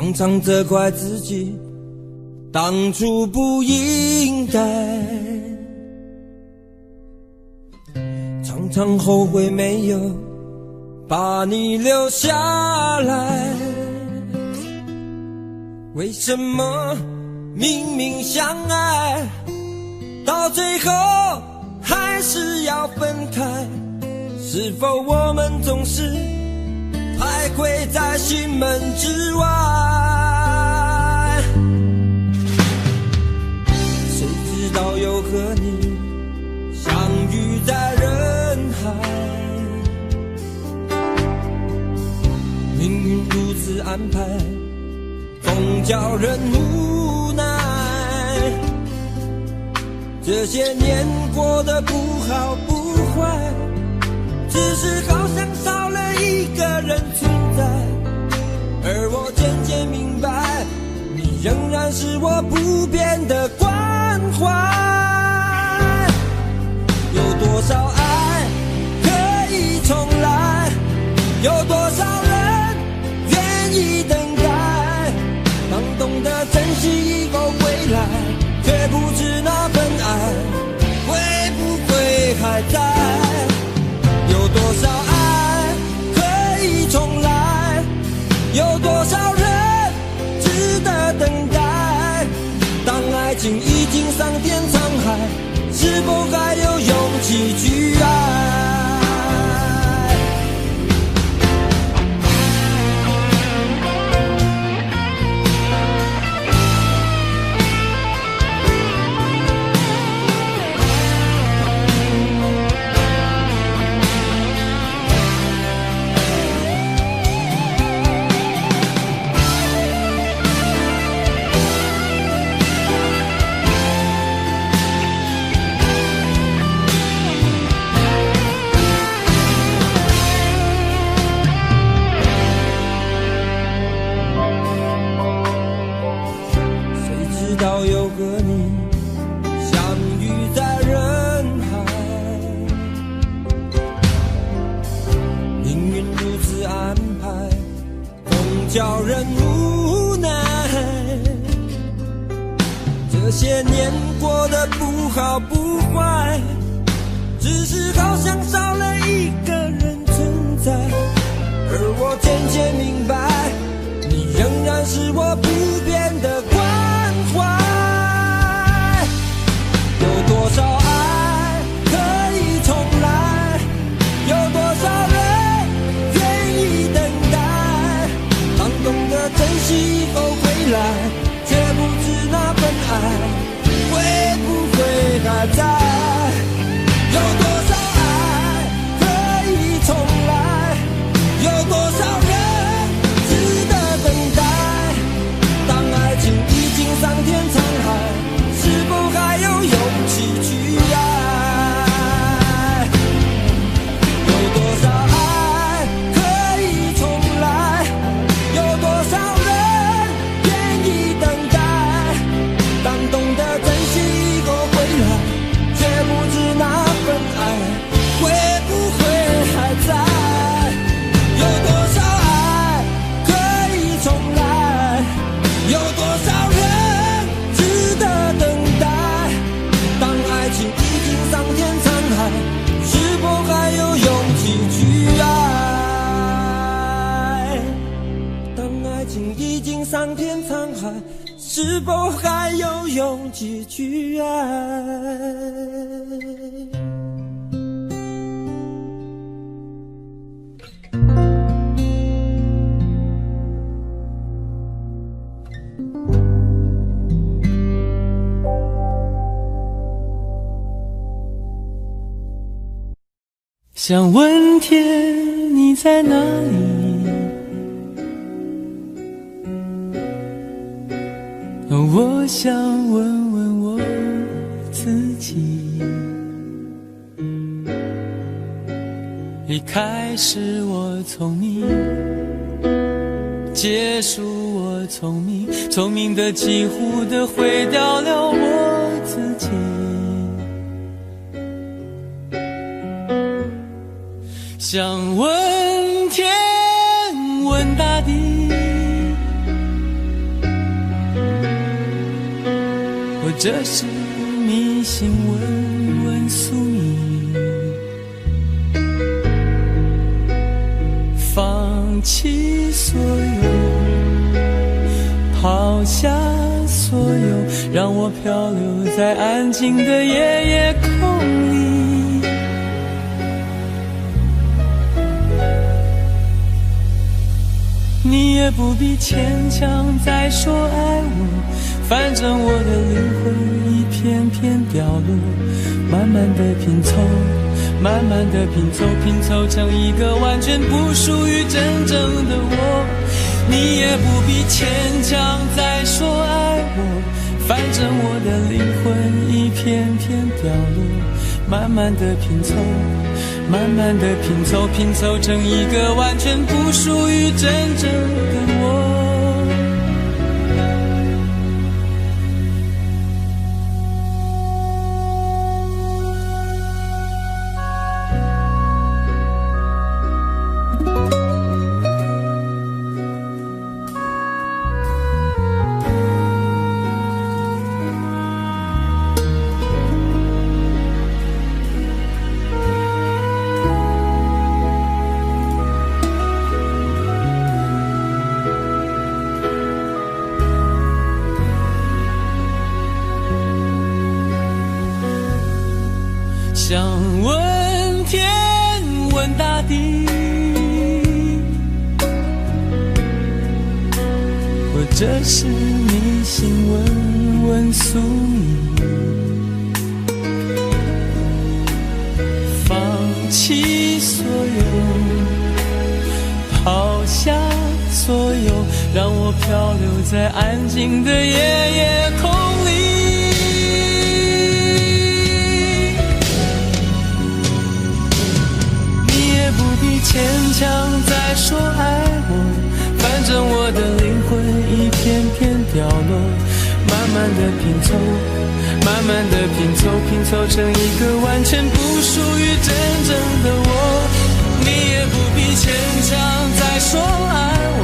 常常责怪自己当初不应该，常常后悔没有把你留下来。为什么明明相爱，到最后还是要分开？是否我们总是徘徊在心门之外？谁知道又和你相遇在人海，命运如此安排，总叫人无奈。这些年过得不好不坏，只是好像少了一个人存在。而我渐渐明白，你仍然是我不变的关怀。有多少爱可以重来，有多少人愿意等待。当懂得珍惜以后归来，却不知那份爱会不会还在。有多少爱可以重来，有多少人值得等待。当爱情已经桑田沧海，是否还有勇气去爱？叫人无奈，这些年过得不好不坏，只是好像少了一个人存在。而我渐渐明白，你仍然是我不变的关怀。有多少爱可以重来，有多少人愿意等待。懂得珍惜以后回来，却不知那份爱会不会还在。有多少爱可以重来，有多少人值得等待。当爱情已经桑田沧海，是否还有勇气去爱？有多少爱可以重来，有多少人愿意等待。当懂得珍惜以后回来，却不知那份爱会不会还在。有多少爱可以重来，有多少人值得等待。当爱情已经桑田沧海，是否还有勇气去爱？当爱情已经桑田沧海，是否还有勇气去爱？想问天你在哪里，我想问问我自己。离开是我聪明，结束我聪明，聪明的几乎的毁掉了我自己。想问天问大地，者是迷信问问宿命，放弃所有，抛下所有，让我漂流在安静的夜夜空里。你也不必牵强再说爱我，反正我的灵魂一片片掉落，慢慢的拼凑，慢慢的拼凑，拼凑成一个完全不属于真正的我。你也不必牵强再说爱我，反正我的灵魂一片片掉落，慢慢的拼凑，慢慢的拼凑，拼凑成一个完全不属于真正的我。想问天问大地，或者是迷信问问宿命，放弃所有，抛下所有，让我漂流在安静的夜夜空里。不必牵强再说爱我，反正我的灵魂一片片掉落，慢慢的拼凑，慢慢的拼凑，拼凑成一个完全不属于真正的我。你也不必牵强再说爱我，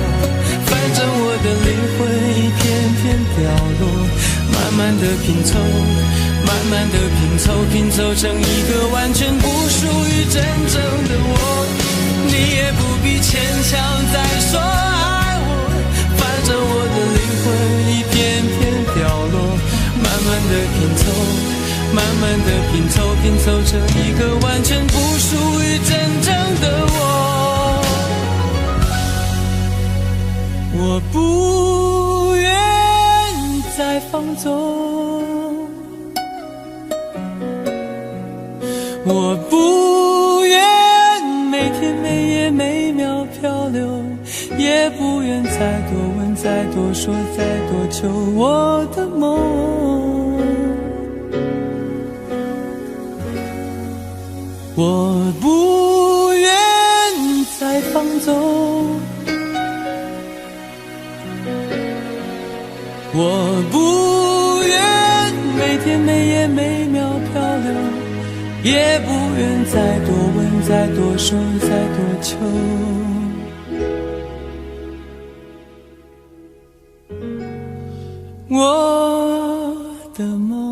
反正我的灵魂一片片掉落，慢慢的拼凑，慢慢的拼凑，拼凑成一个完全不属于真正的我。你也不必牵强再说爱我，反正我的灵魂一片片掉落，慢慢的拼凑，慢慢的拼凑，拼凑成一个完全不属于真正的我。我不愿再放纵，我不愿每天每夜每秒漂流，也不愿再多问再多说再多求我的梦。我不愿再放纵，我不愿每天每夜每秒漂流，也不愿再多问再多说再多求我的梦。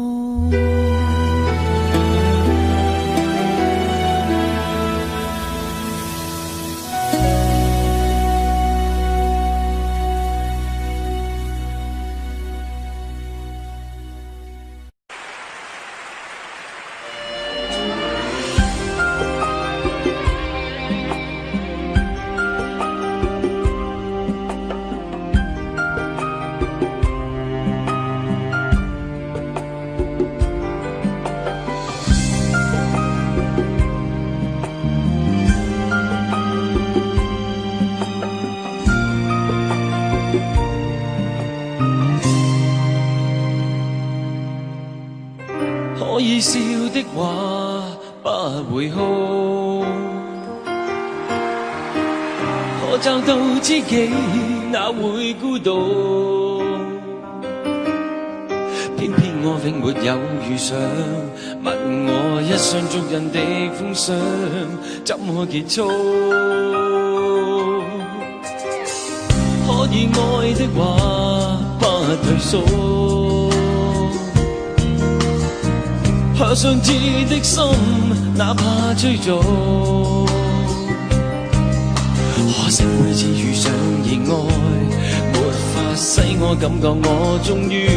可以笑的話不會哭，可找到知己哪會孤獨？偏偏我永沒有遇上，問我一廂俗人的風霜怎麼結束？可以愛的話不退縮，可想知的心，哪怕追逐。可惜每次遇上意外，没法使我感觉我终于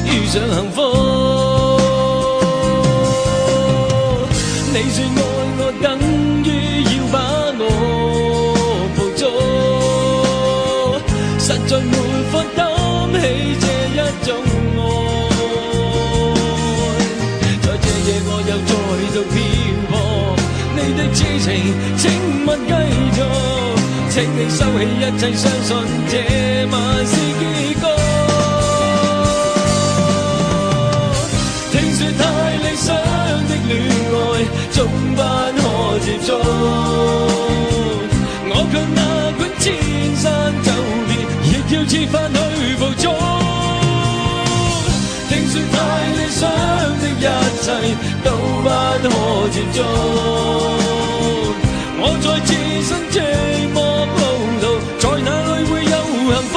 遇上幸福。你说爱我等于要把我捕捉，实在没法担起这一种爱。在这夜我又再度漂泊，你的痴情请勿继续，请你收起一切，相信这晚是结局。听说太理想的恋爱总不可接觸，我卻哪管千山走遍，亦要設法去捕捉。聽說太理想的一切都不可接觸，我在自身寂寞路途，在哪裏會有幸福？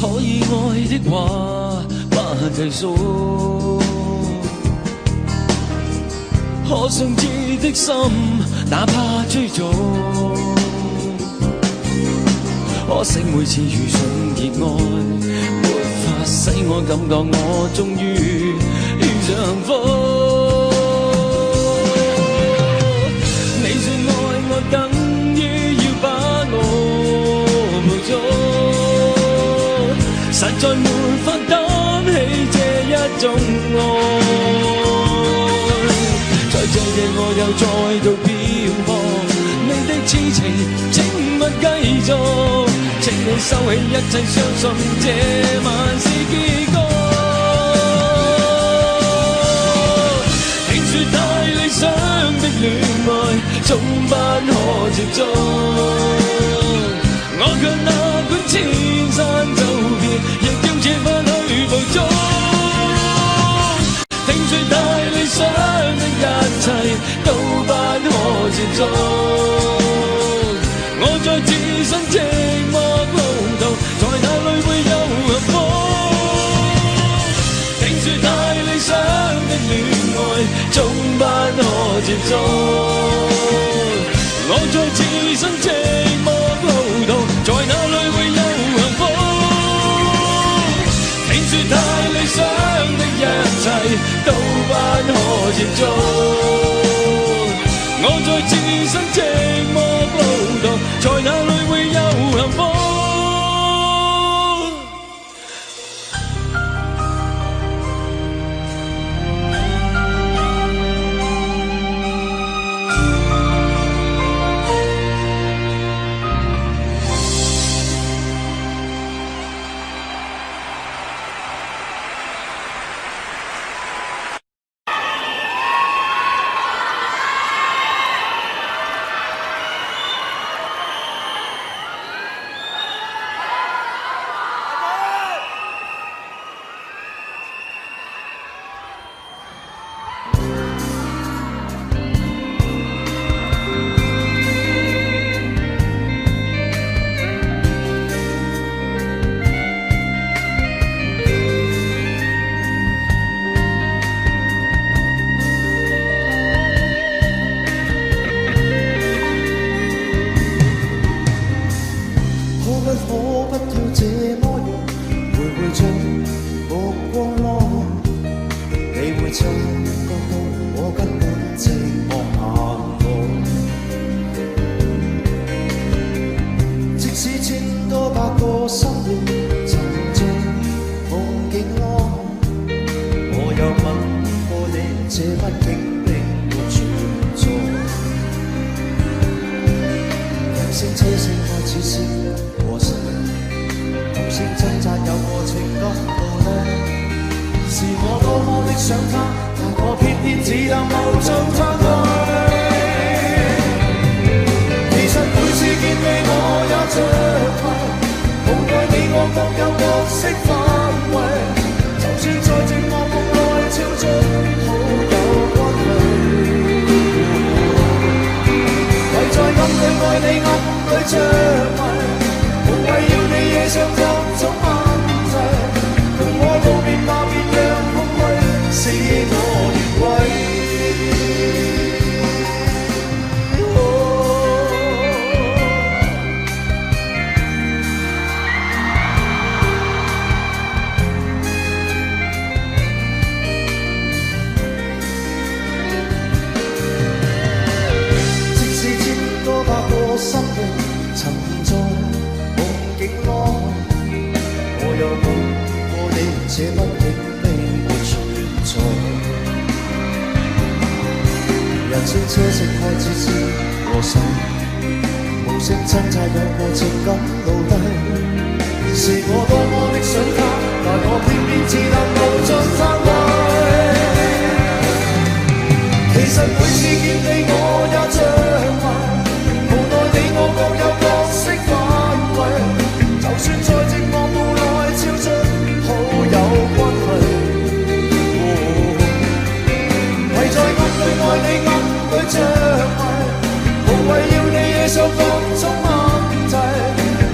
可以愛的話不計數，可想知的心哪怕追逐。可惜每次遇上熱愛，沒法使我感覺我終於遇上幸福。你說愛我等於要把我捕捉，實在沒法擔起這一種愛。在這夜我又再度漂泊，你的痴情請勿繼續，請你收起一切，相信這晚是結局。聽說太理想的戀愛總不可接觸，我卻哪管千山走遍，亦要設法去捕捉。聽說太理想的一切都不可接觸，我在自身寂寞路途，在哪裏會有幸福？聽說太理想的戀愛總不可接觸，我在自身寂寞路途，在哪裏會有幸福？聽說太理想的一切都不可接觸，我在自身寂寞路途，在哪裏會有幸福？想他，但我偏偏只能無盡嘆氣。其實每次見你我也着迷，無奈你我各有角色範圍，就算在寂寞夢內超出好有關係。為在暗裏愛你暗裏着迷，無謂要你惹上各種問題，共我道別吧，別讓空虛使我越軌。心裏沉在夢境內，我有夢過你，這畢竟並沒存在。人聲車聲開始知和散，無聲掙扎有過情感奴隸，是我多麼的想他，但我偏偏只能無盡嘆息。其實每次見你我也着迷，我各有角色範圍，就算在寂寞夢內超出好有關係。為在暗裏愛你暗裏着迷，無謂要你惹上各種問題，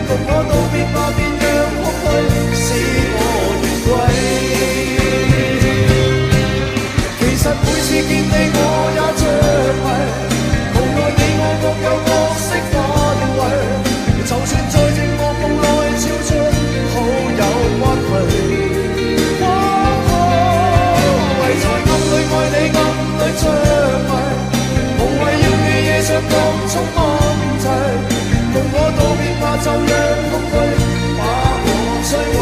共我道別吧，別讓空虛使我越軌。其實每次見你我也着迷，無奈你我各有角色範圍，就算在寂寞夢內超出好有關係。為在暗裏愛你暗裏着迷，無謂要你惹上各種問題，共我道別吧，就讓空虛把我摧毀。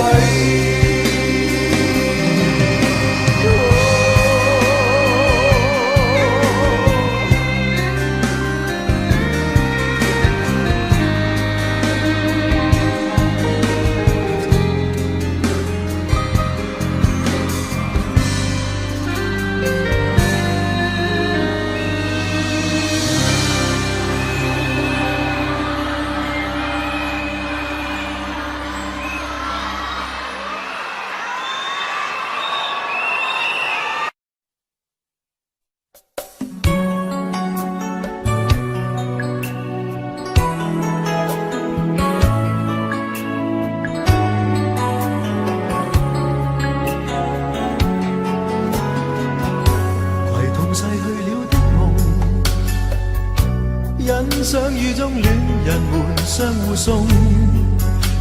相遇中戀人們相互送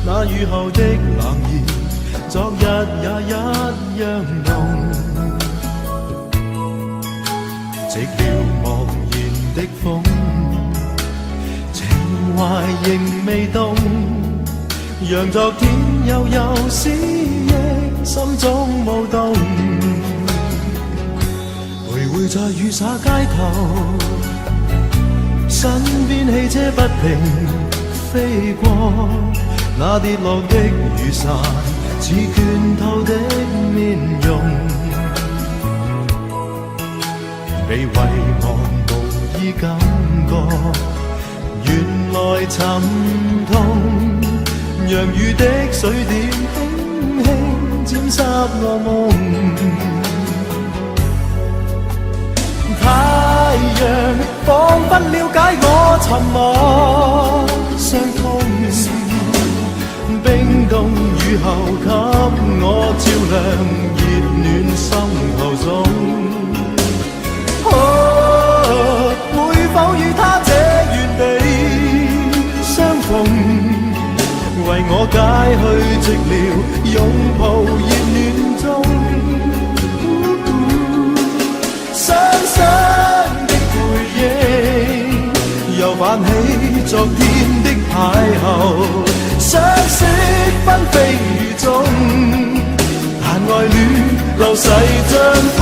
那雨後的冷意，昨日也一樣濃。寂寥茫然的風，情懷仍未動，讓昨天悠悠思憶心中舞動，徘徊在雨灑街頭，身邊汽車不停飛過，那跌落的雨傘似倦透的面容，被遺忘無意感覺，原來沉痛，讓雨的水點輕輕沾濕我夢。太陽彷彿了解我沉默傷痛，冰凍雨後給我照亮熱暖心頭中。會否與他這原地相逢，為我解去寂寥，擁抱熱暖中。傷心的回憶又泛起昨天的邂逅，相識紛飛雨中，但愛戀流逝像風。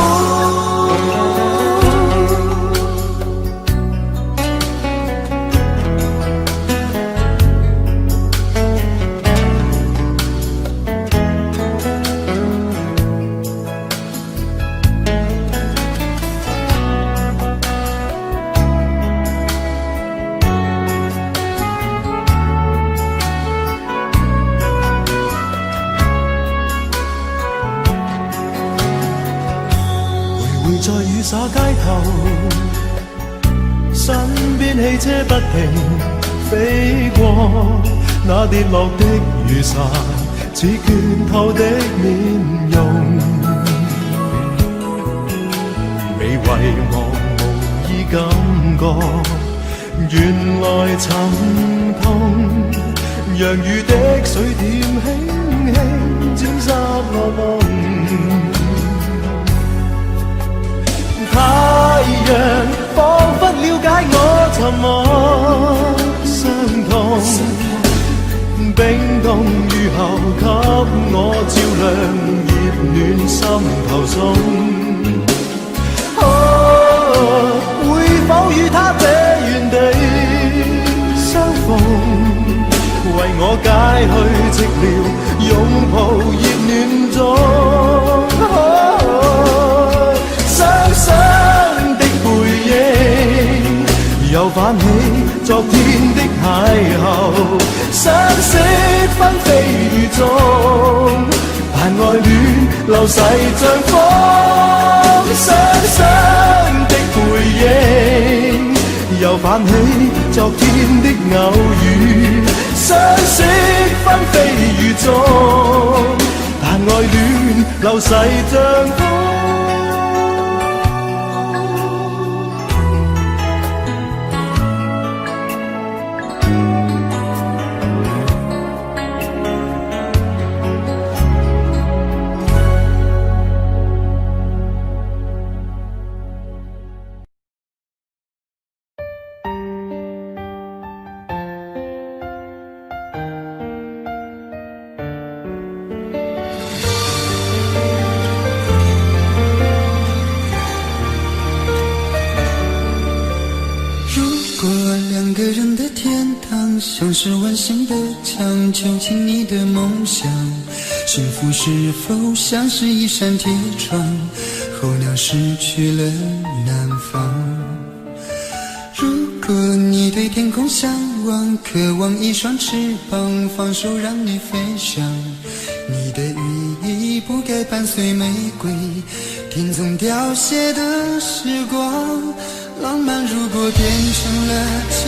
天汽車不停飛過，那跌落的雨傘似倦透的面容，未遺忘無意感覺，原來沉痛，讓雨的水點輕輕沾濕我夢。太陽彷彿了解我沉默傷痛，冰凍雨後給我照亮熱暖心頭送。會否與他這原地相逢，為我解去寂寥，擁抱熱暖中。雙雙的背影，又泛起昨天的邂逅，相識紛飛雨中，但愛戀流逝像風。雙雙的背影，又泛起昨天的偶遇，相識紛飛雨中，但愛戀流逝像風。像是温馨的墙，囚禁你的梦想。幸福是否像是一扇铁窗，候鸟失去了南方。如果你对天空向往，渴望一双翅膀，放手让你飞翔。你的羽翼不该伴随玫瑰，听从凋谢的时光。浪漫如果变成了牵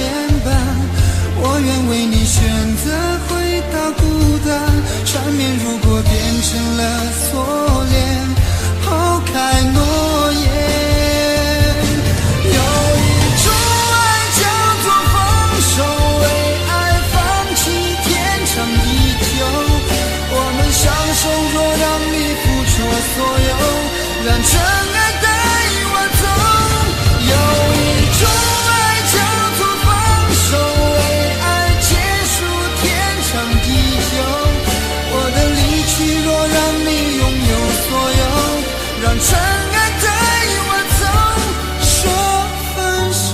绊，我愿为你选择回到孤单，缠绵如果变成了锁链，抛开诺言。有一种爱叫做放手，为爱放弃天长地久。我们相守，若让你付出所有，让真爱带我走。有一种爱叫做放手，若让你拥有所有，让真爱带我走，说分手。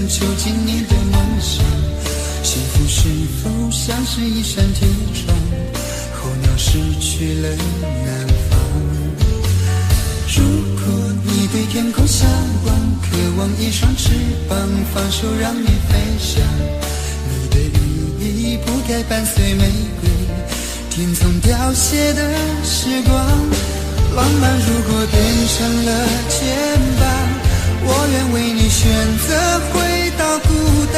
囚禁你的梦想，幸福是否像是一扇铁窗，候鸟失去了南方。如果你对天空向往，渴望一双翅膀，放手让你飞翔。你的羽翼不该伴随玫瑰，听从凋谢的时光。浪漫如果变成了牵绊，我愿为你选择回到孤单，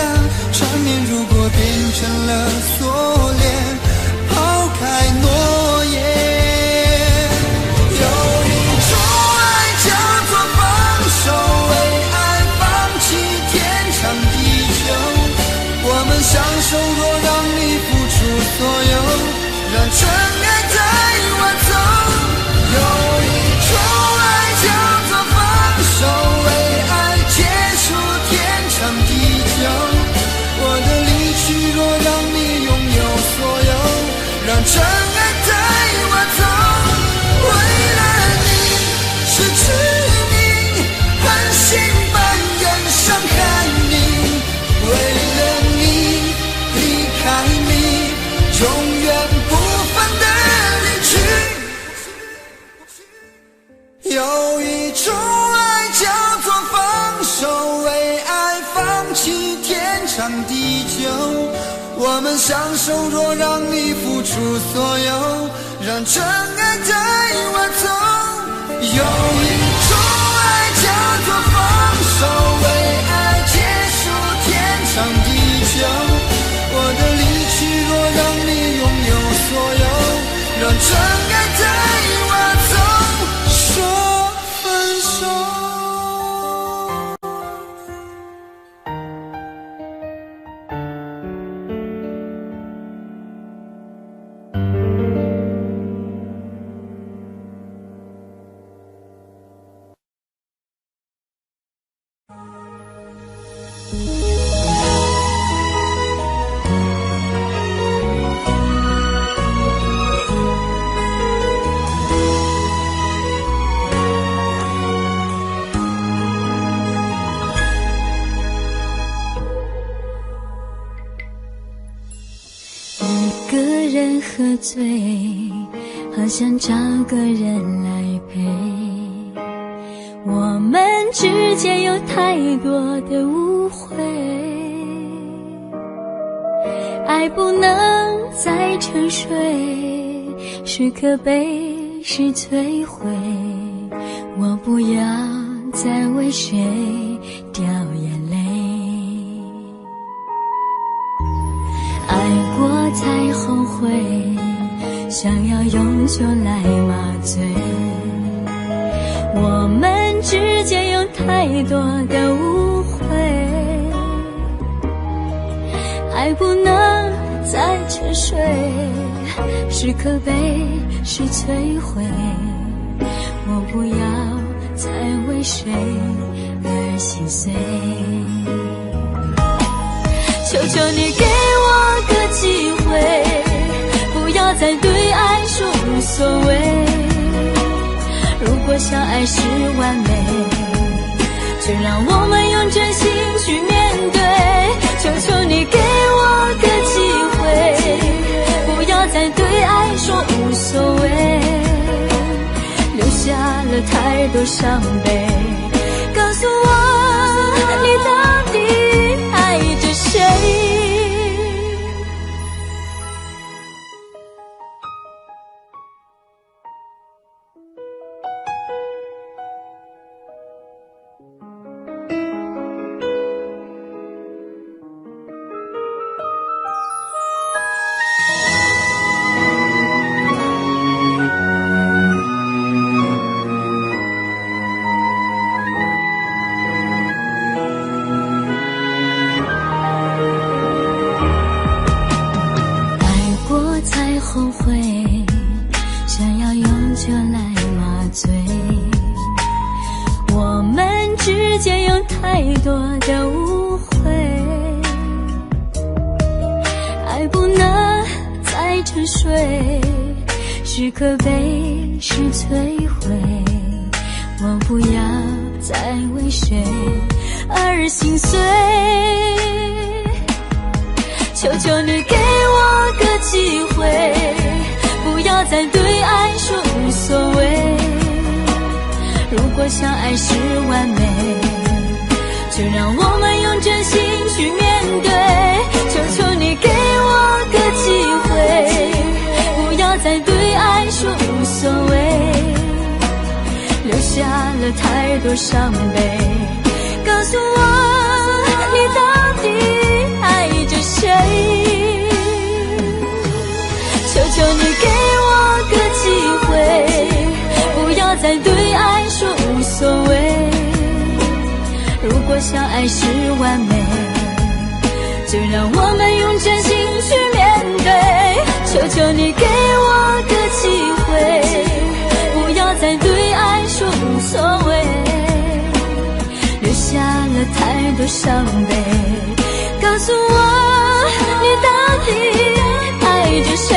缠绵如果变成了锁链，抛开诺言。有一种爱叫做放手，为爱放弃天长地久。我们相守，若让你付出所有，让真爱带我走。有一种爱叫做放手，为结束天长地久。我的离去若让你拥有所有，真爱带我走。为了你失去你，狠心扮演伤害你，为了你离开你，永远不分的离去。有一种爱叫做放手，为爱放弃天长地久。我们相守，若让你付出所有，让真爱带我走。有一种爱叫做放手，为爱结束天长地久。我的离去，若让你拥有所有，让真爱带我走，说分手。一个人喝醉，好想找个人来陪。我们之间有太多的误会，爱不能再沉睡，是可悲是摧毁。我不要再为谁掉眼泪，爱过才后悔，想要用酒来麻醉。我们之间有太多的误会，爱不能再沉睡，是可悲是摧毁。我不要再为谁而心碎，求求你给我个机会，不要再对爱说无所谓。如果相爱是完美，就让我们用真心去面对。求求你给我个机会，不要再对爱说无所谓，留下了太多伤悲。告诉我你到底爱着谁？后悔，想要用酒来麻醉。我们之间有太多的误会，爱不能再沉睡，是可悲是摧毁。我不要再为谁而心碎，求求你给我个机会，不要再对爱说无所谓。如果相爱是完美，就让我们用真心去面对。求求你给我个机会，不要再对爱说无所谓，留下了太多伤悲。告诉我你到底爱着谁？求求你给我个机会，不要再对爱说无所谓。如果相爱是完美，就让我们用真心去面对。求求你给我个机会，不要再对爱说无所谓，留下了太多伤悲。告诉我你到底爱着谁？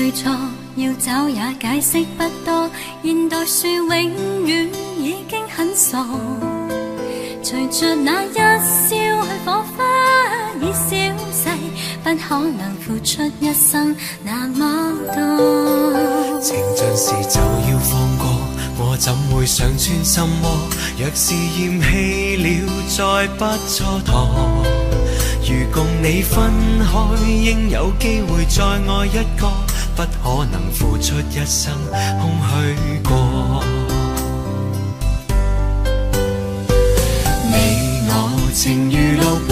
對錯，要找也解釋不多。現代說永遠已經很傻，隨着那一笑去火花已消逝，不可能付出一生那麼多。情像是就要放過，我怎會想穿心窩？若是厭棄了，再不蹉跎。如共你分開，應有機會再愛一個，不可能付出一生空虛過。你我情如路般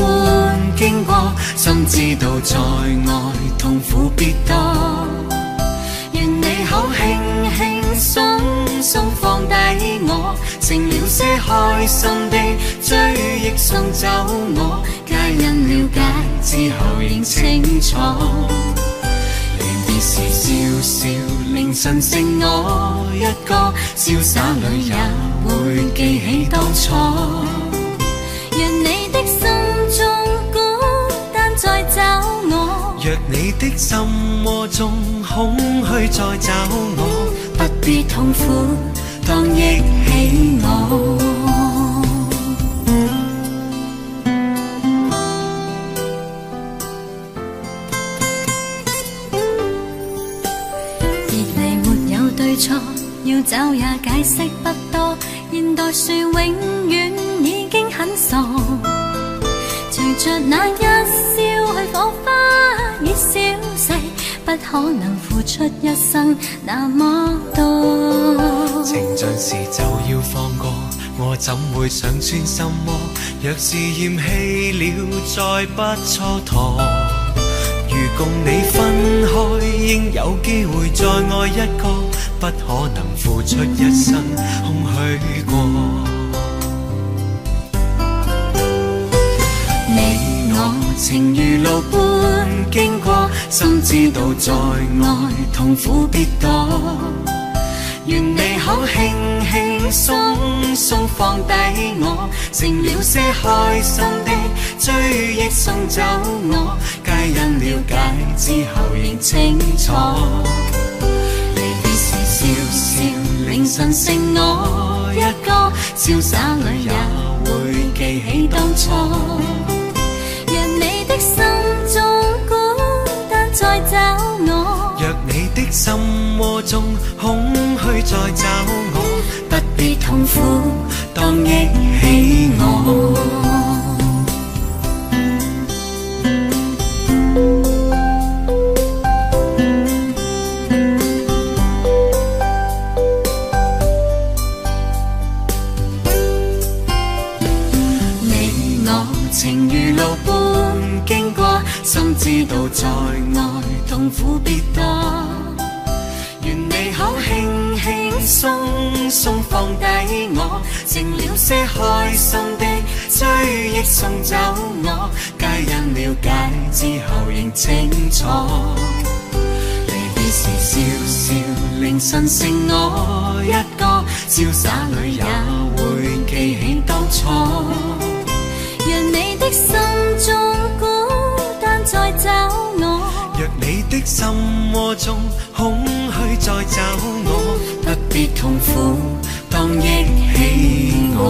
經過，心知道在愛痛苦必多。願你口輕輕鬆鬆放低我，成了些開心的追憶送走我。皆因了解之後認清楚，離別時笑笑，凌晨剩我一個，瀟灑裏也會記起當初。若你的心中孤單再找我，若你的心窩中空虛再找我，不必痛苦，當憶起我。別離沒有對錯，要找也解釋不多。現代說永遠已經很傻，隨着那一笑去火花已消逝，不可能付出一生那麼多。情像是就要放過，我怎會想穿心窩？若是厭棄了，再不蹉跎。如共你分開，應有機會再愛一個，不可能付出一生空虛過。你我情如路般經過，心知道在愛痛苦必多。願你口輕輕鬆鬆放低我，成了些開心的追憶送走我。皆因了解之後認清楚，離別時笑笑，凌晨剩我一個，瀟灑裏也會記起當初。若你的心中孤單再找我，若你的心窩中空虛再找我，不必痛苦，當憶起我。你我情如路般經過，心知道在愛痛苦必多。願你口輕輕鬆鬆放低我，成了些開心的追憶送走我。皆因了解之後認清楚，離別時笑笑，凌晨剩我一個，瀟灑裏也會記起當初。讓你的心中孤單再找我，若你的心窩中空虛再找我，不必痛苦，當憶起我。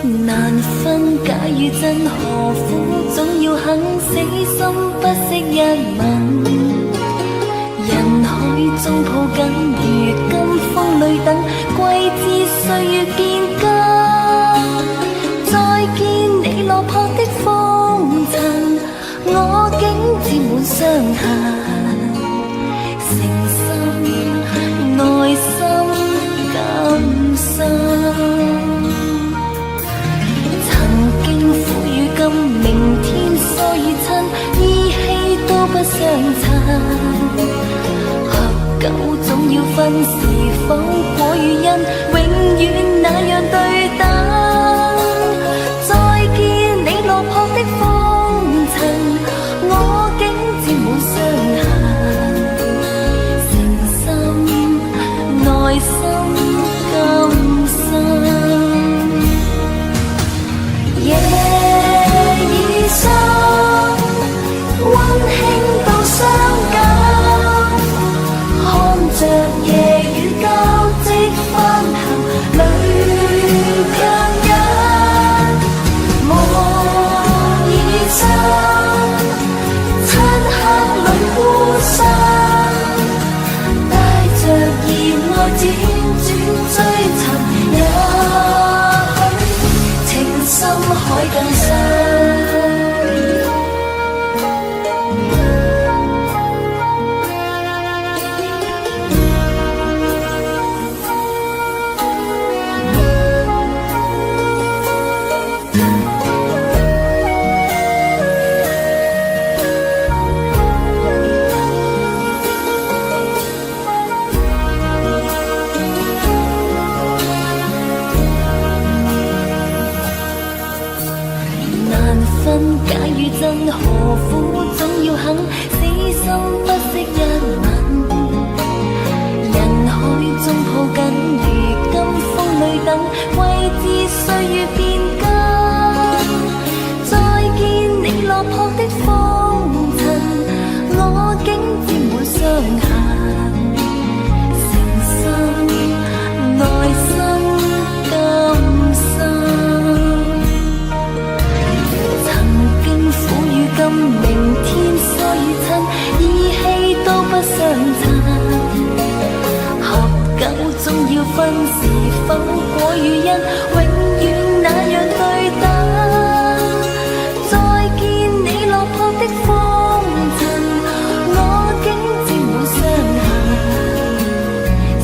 難分假與真，何苦總要肯死心不息一吻？人海中抱緊，如今風裏等，歸知歲月變更。再見你落魄的風塵，我竟沾滿傷痕，誠心內心感傷。曾經苦與甘，明天疏與親，依稀都不相襯。合久總要分，是否果與因，永遠那樣對等？再見你落魄的風塵，我竟沾滿傷痕，誠心內心感傷。夜已深，溫馨到傷感，看着夜雨交織翻行，淚強忍。夢已深，漆黑裏孤身，帶着熱愛輾轉追尋，也許情深海更深。假與真，何苦總要肯死心不息一吻？人海中抱緊，如今風裏等，歸知歲月變更。再見你落魄的風塵，我竟沾滿傷痕，誠心內心感傷。明天疏與親，依稀都不相襯。合久總要分，是否果與因，永遠那樣對等？再見你落魄的風塵，我竟沾滿傷痕，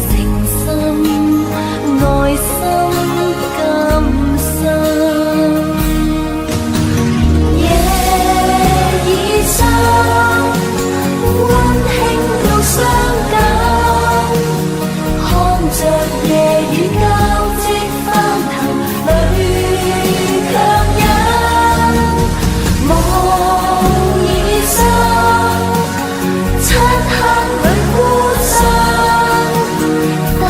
誠心內心感傷。溫馨到傷感，看着夜雨交織翻騰，淚強忍。夢已深，漆黑裏孤身，帶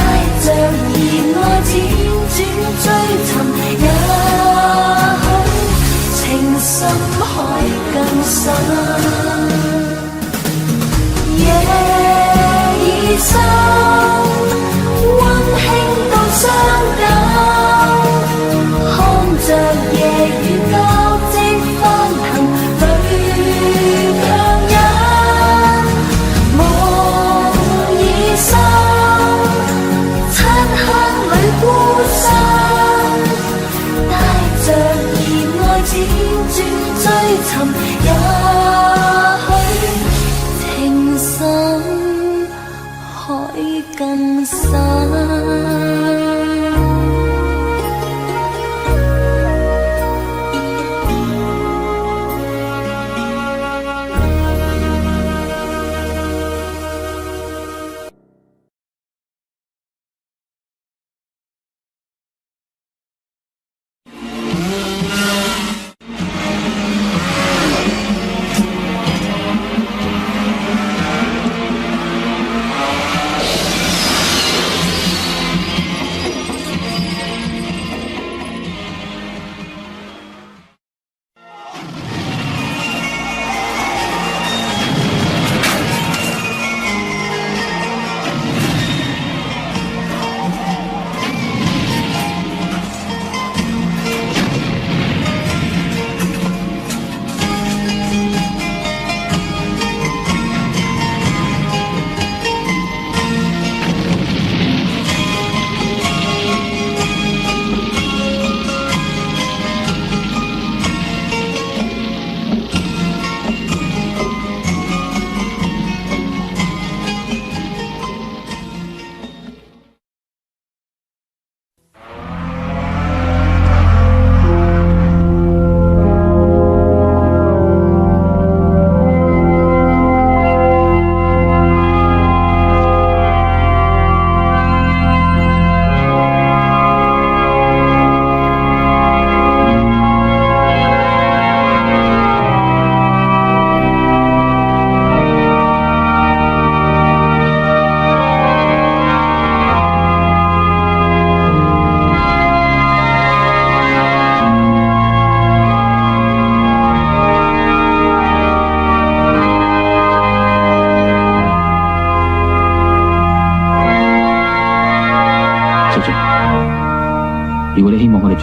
着熱愛輾轉追尋，也許情深海更深。夜已深，溫馨到傷感，看着夜雨交織翻騰，淚強忍。夢已深，漆黑裏孤身，帶着熱愛輾轉追尋，也許情深海更深。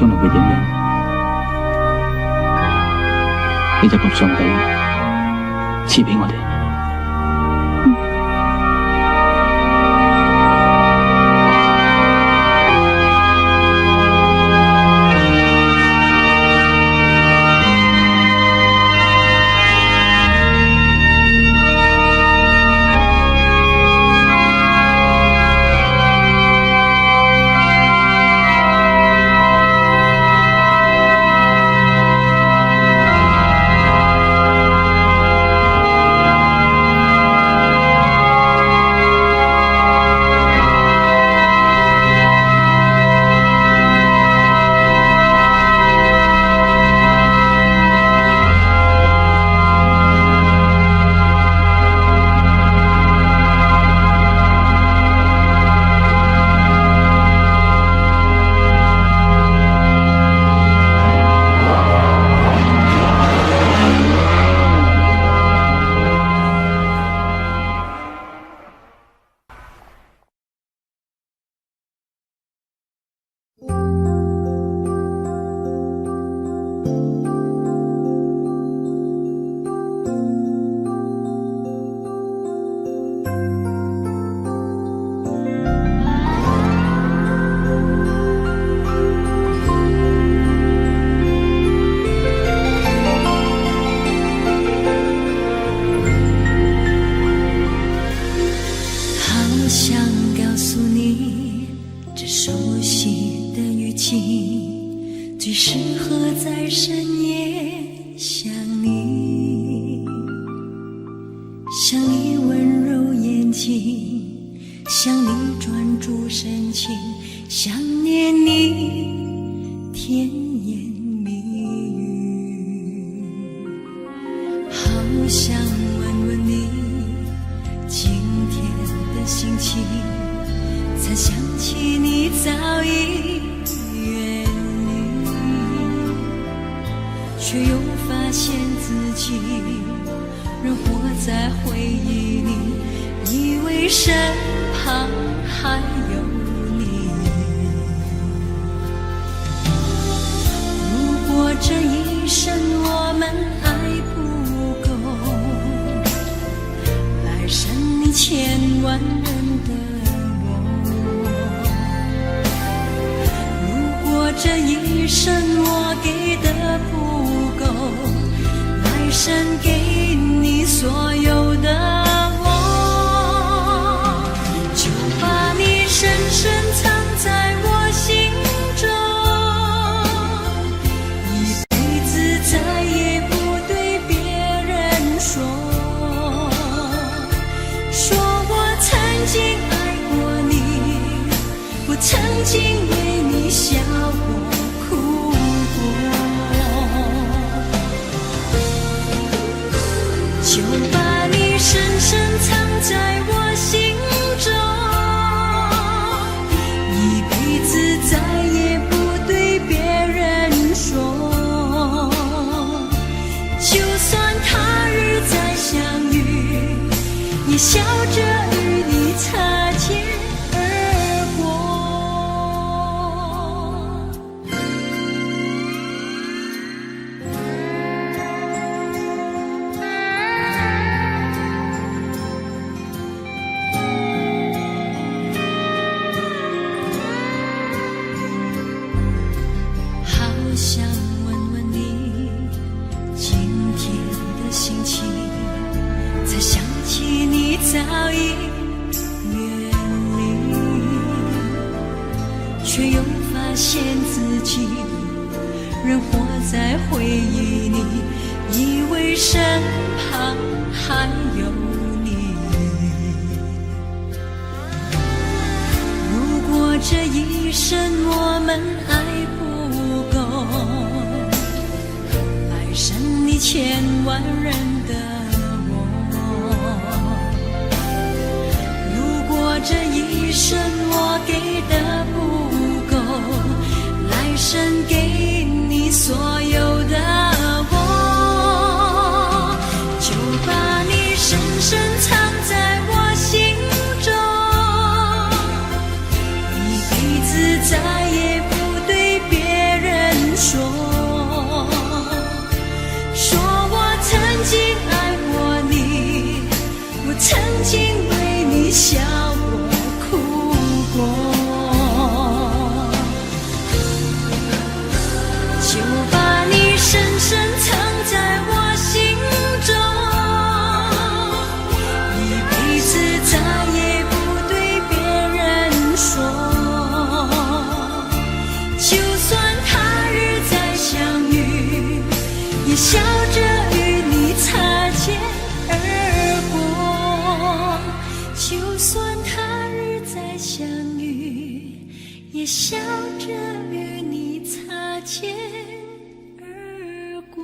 將來會點樣，你就求上帝賜俾我哋。最适合在深夜想你，想你温柔眼睛，想你专注深情，想念你甜言蜜语，好想问问你今天的心情，才想起你早已远离，却又发现自己仍活在回忆里，以为身旁还有你。如果这一生我们爱不够，来生你千万人的这一生我给的不够，来生给你所有的我，就把你深深藏在我心中，一辈子再也不对别人说，说我曾经爱过你，我曾经为你笑过哭过，就把你深深藏在我心中，一辈子再也不对别人说，就算他日再相遇，也笑着与你擦肩而过。想问问你今天的心情，才想起你早已远离，却又发现自己仍活在回忆里，以为身旁还有你。如果这一生我们爱不够，来生你千万人的我，如果这一生我给的不够，来生给你所有的我，就把你深深藏在我心中，一辈子再也不对别人笑过哭过，就把你深深藏在我心中，一辈子再也不对别人说，就算他日再相遇，也笑着与你擦肩而过，就算他日再相遇，也笑着与你擦肩而过。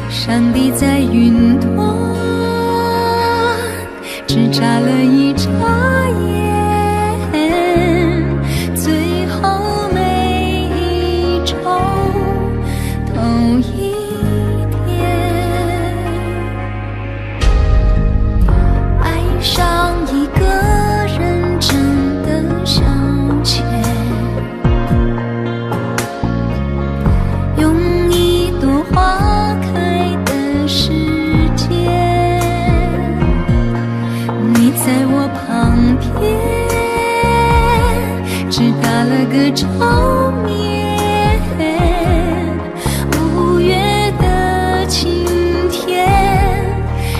上帝在云端只眨了一眨眼，最后每一周头一天，爱上一个人真的向前，用一朵花开的时间，你在我旁边只打了个照面，五月的晴天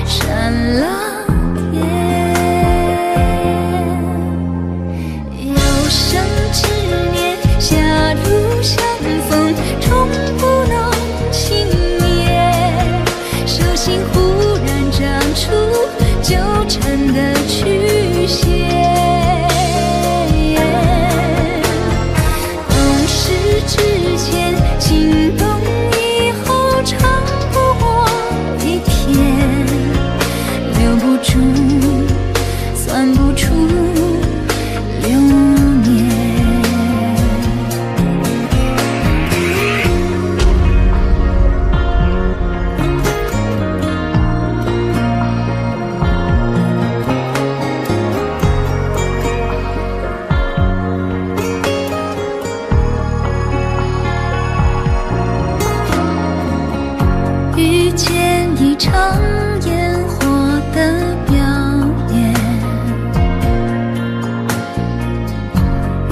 闪了天，有生之年狭路相逢终不能幸免，手心忽然长出纠缠的曲线，懂事之前心动以后长不过一天，留不住算不出流年，遇见一场烟火的表演，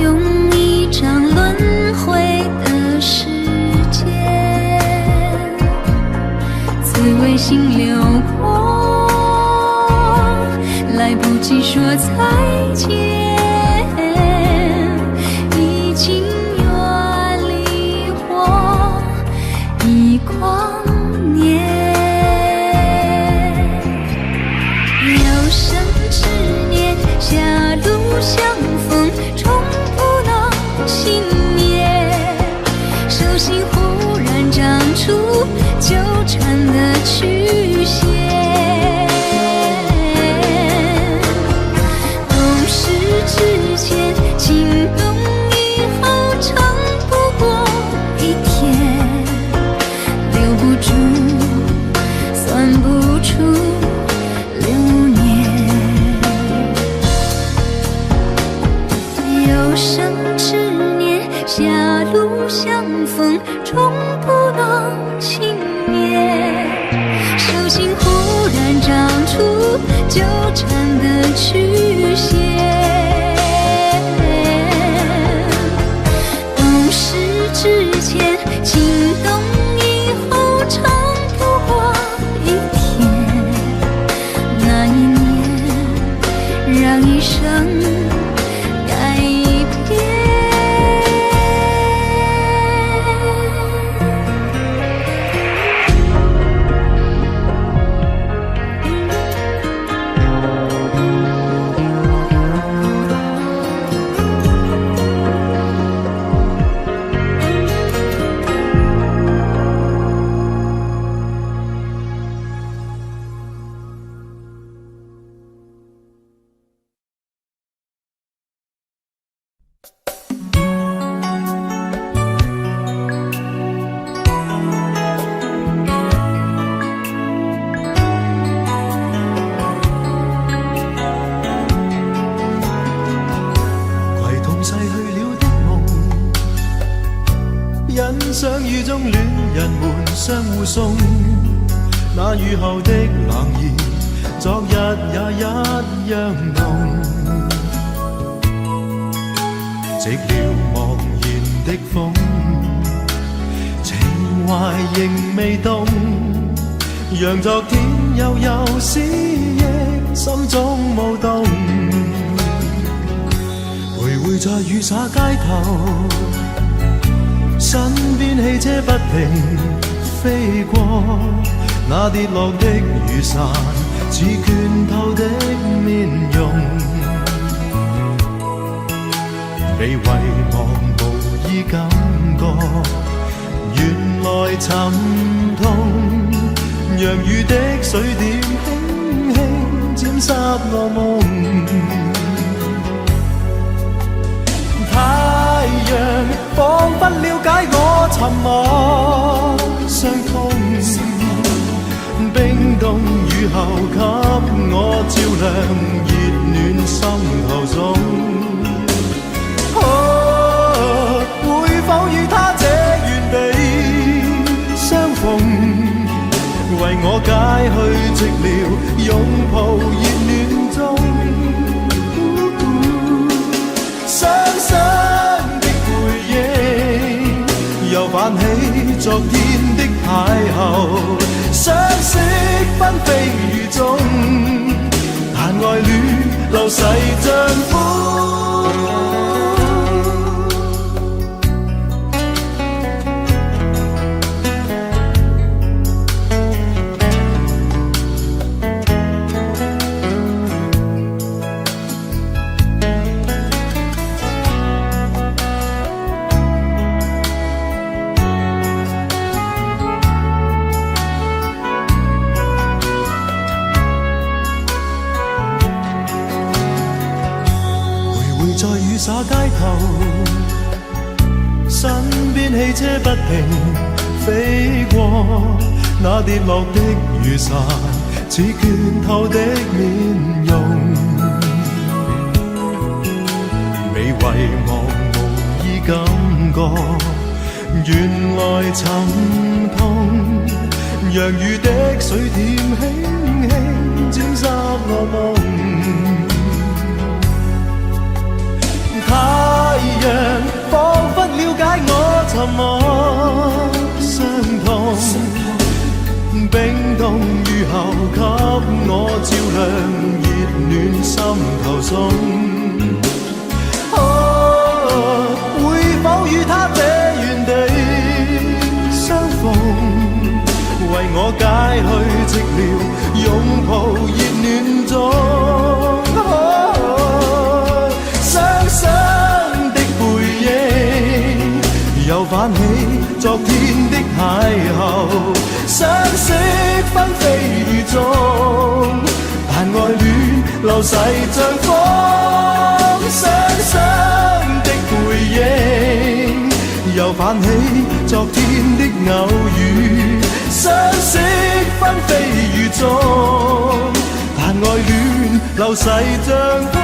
用一张轮回的时间，滋味心流过，来不及说再见，已经远离我一光年，有生之年狭路相逢终不能幸免，手心忽然长出纠缠的曲线，懂事之前心动以后长不过一天，留不住算不出流年，有生之年狭路相逢终不能幸免，手心忽然长出纠缠的曲线，懂事之前心动以后长不过一天，那一年让一生改变。相遇中戀人們相互送，那雨後的冷意，昨日也一樣濃。寂寥茫然的風，情懷仍未凍，讓昨天悠悠思憶心中舞動。徘徊在雨灑街頭，身邊汽車不停飛過，那跌落的雨傘似拳頭的面容。被遺忘無意感覺，原來沉痛，讓雨的水點輕輕沾濕我夢。太陽彷彿了解我沉默傷痛，冰凍雨後給我照亮熱暖心頭中。會否與他這原地相逢，為我解去寂寥，擁抱熱暖中。傷心的回憶又泛起昨天的邂逅，相識紛飛雨中，但愛戀流逝像風。在雨灑街頭，身邊汽車不停飛過，那跌落的雨傘似拳頭的面容。未遺忘無意感覺，原來沉痛，讓雨的水點輕輕沾濕我夢。太陽彷彿了解我沉默傷痛，冰凍雨後給我照亮熱暖心頭中。會否與他這原地相逢，為我解去寂寥，擁抱熱暖中。傷的背影又泛起昨天的邂逅，相識紛飛雨中，但愛戀流逝像風。傷的背影又泛起昨天的偶遇，相識紛飛雨中，但愛戀流逝像風。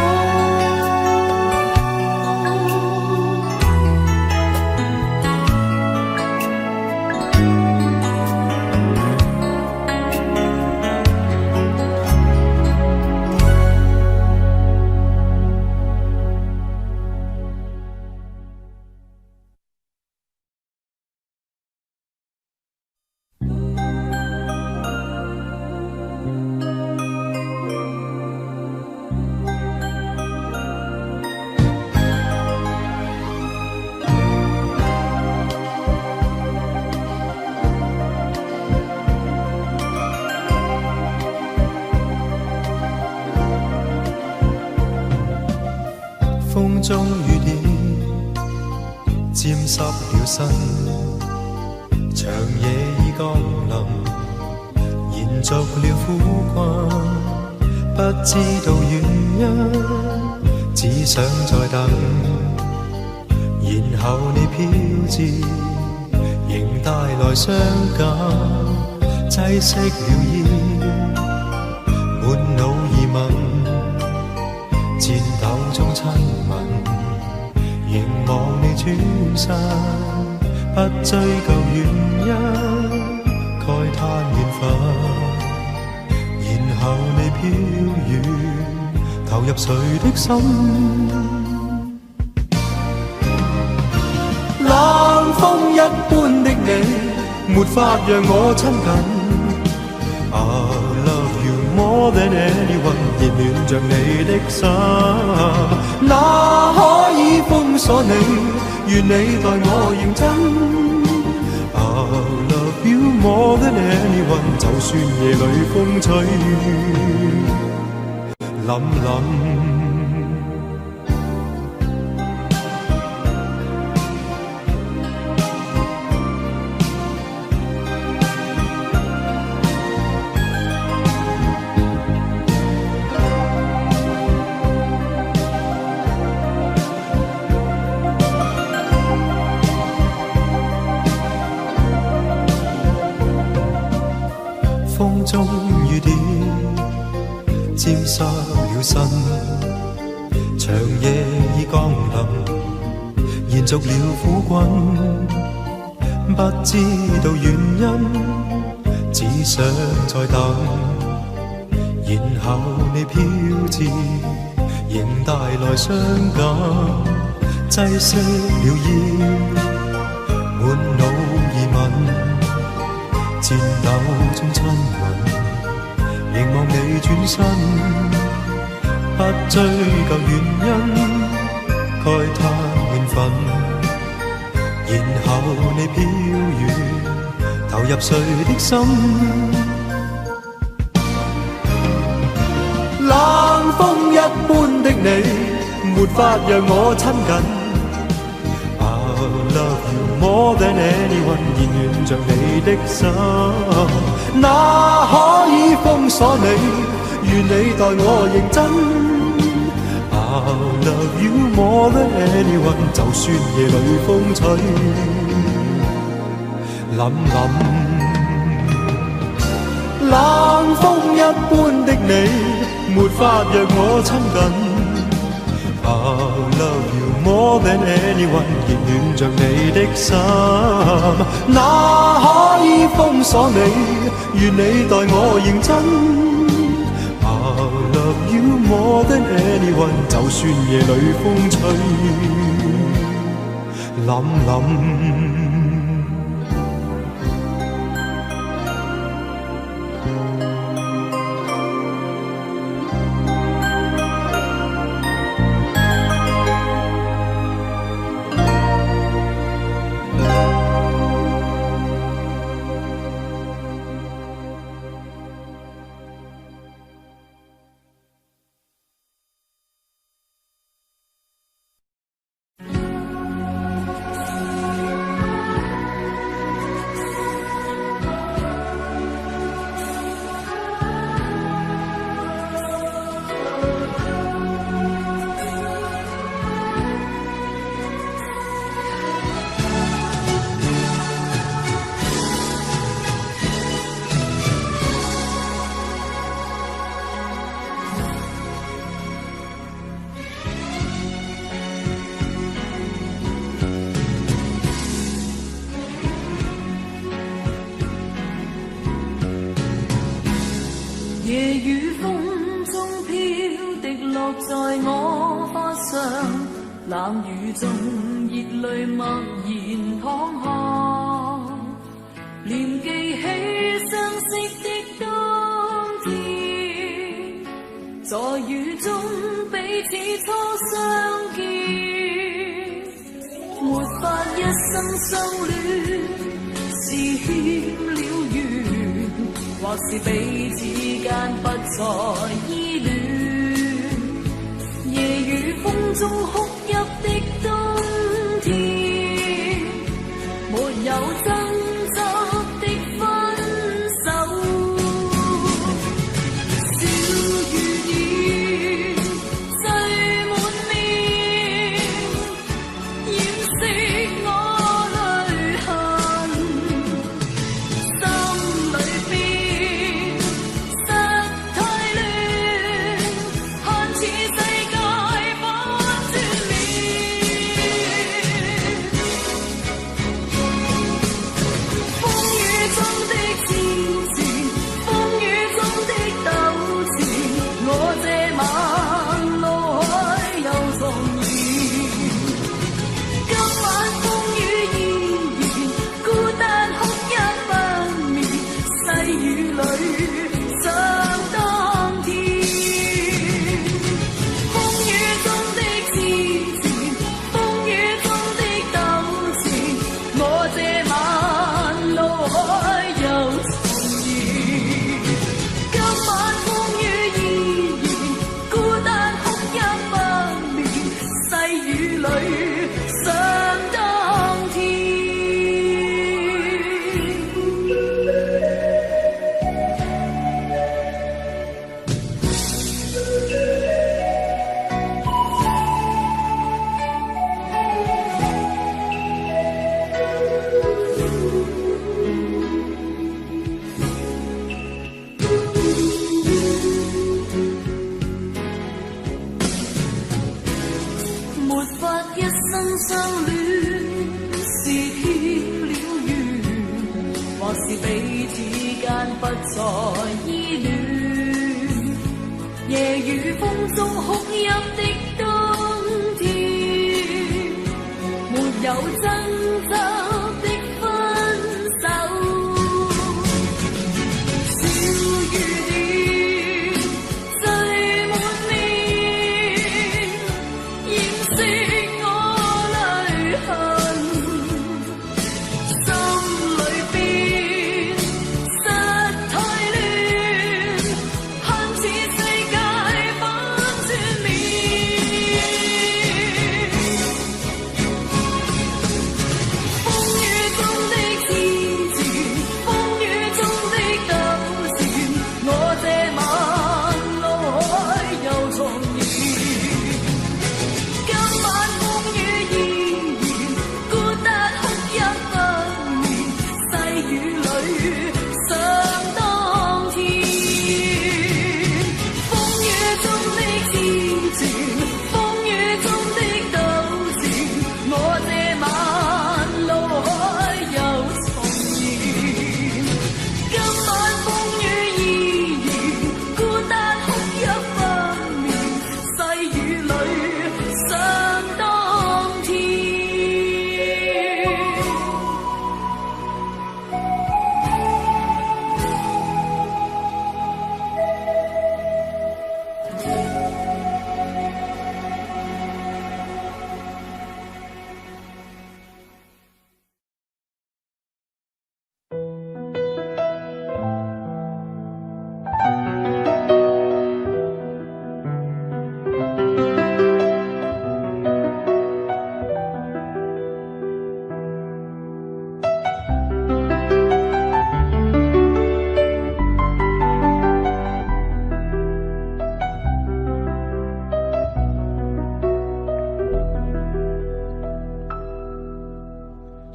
風中雨點沾濕了身，長夜已降臨，延續了苦困，不知道原因，只想再等，然後你飄至，仍帶來傷感，擠熄了煙，滿腦疑問，顫抖中親吻，凝望你轉身，不追究原因，慨叹缘分，然後你飄遠，投入誰的心？冷風一般的你，沒法讓我親近。I love you more than anyone， 熱戀着你的心，哪可以封鎖你？願你待我認真。I love you more than anyone， 就算夜裏風吹凜凜。風中雨點沾濕了身，長夜已降臨，延續了苦困，不知道原因，只想再等，然後你飄至，仍帶來傷感，擠熄了煙，滿腦疑問。戰鬥中親吻，凝望你轉身，不追究原因，慨嘆緣分，然後你飄遠，投入誰的心？冷風一般的你，沒法讓我親近。Love you more than anyone， 熱戀着你的心，哪可以封鎖你？願你待我認真。I love you more than anyone， 就算夜裏風吹凜凜。冷風一般的你，沒法讓我親近。I love you more than anyone， 熱戀着你的心，哪可以封鎖你？願你待我認真。I love you more than anyone， 就算夜裏風吹凜凜。夜雨風中飄滴落在我髮上，冷雨中熱淚默然淌下，連記起相識的當天，在雨中彼此初相見，沒法一生相戀，是欠了緣，或是彼此間不再依戀，夜雨風中哭泣的冬天，沒有爭執的分手，小雨點綴滿面，掩飾我淚痕，心裏邊實太亂，看似世界反轉面。没法一生相恋，是天了缘，或是彼此间不再依恋。夜雨风中哭泣的冬天，没有挣扎的分手。小雨点缀满面，掩饰我泪痕。心里边实太乱，恨似世界反转面。风雨中的痴缠，风雨中的糾纏，我這晚路海又重現。今晚風雨依然，孤單哭泣不眠，細雨裏想當天。風雨中的痴纏，風雨中的糾纏，我這晚路海又重現。今晚風雨依然，孤單哭泣不眠，細雨裏想當天。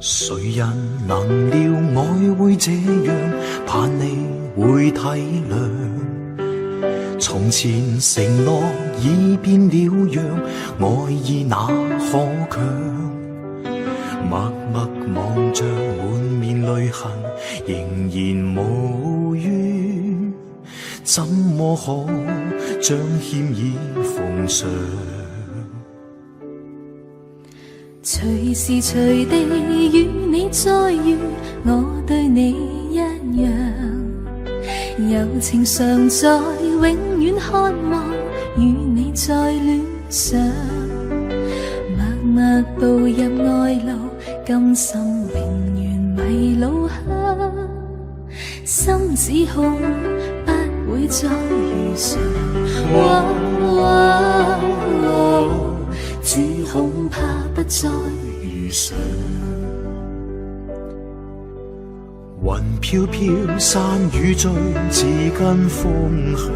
谁人能料愛會這樣，盼你會體諒。從前承諾已變了樣，愛意哪可強？默默望着滿面淚痕，仍然無怨，怎麼可將歉意奉上？隨時隨地與你再遇，我對你一樣，柔情常在，永遠渴望與你再戀上。默默步入愛路，甘心永遠迷路向，心只恐不會再遇上。只恐怕不再遇上。雲飄飄，山雨醉，似跟風向。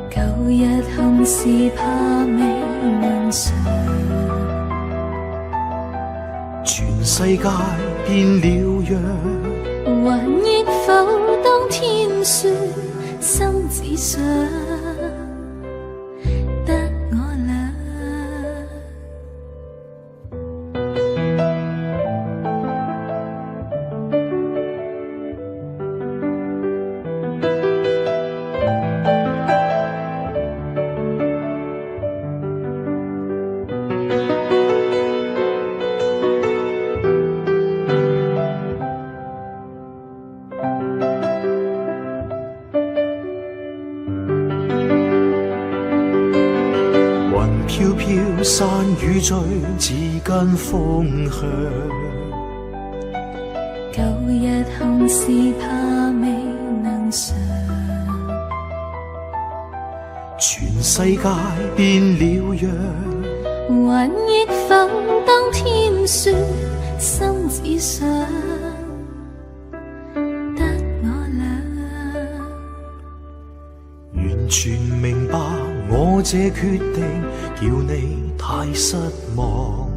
舊日憾事怕未能償，全世界變了樣，還憶否當天說心只想飄飄，山雨醉，似跟風向。舊日憾事怕未能償，全世界變了樣，還憶否當天說心只想得我倆。完全明白我這決定叫你太失望，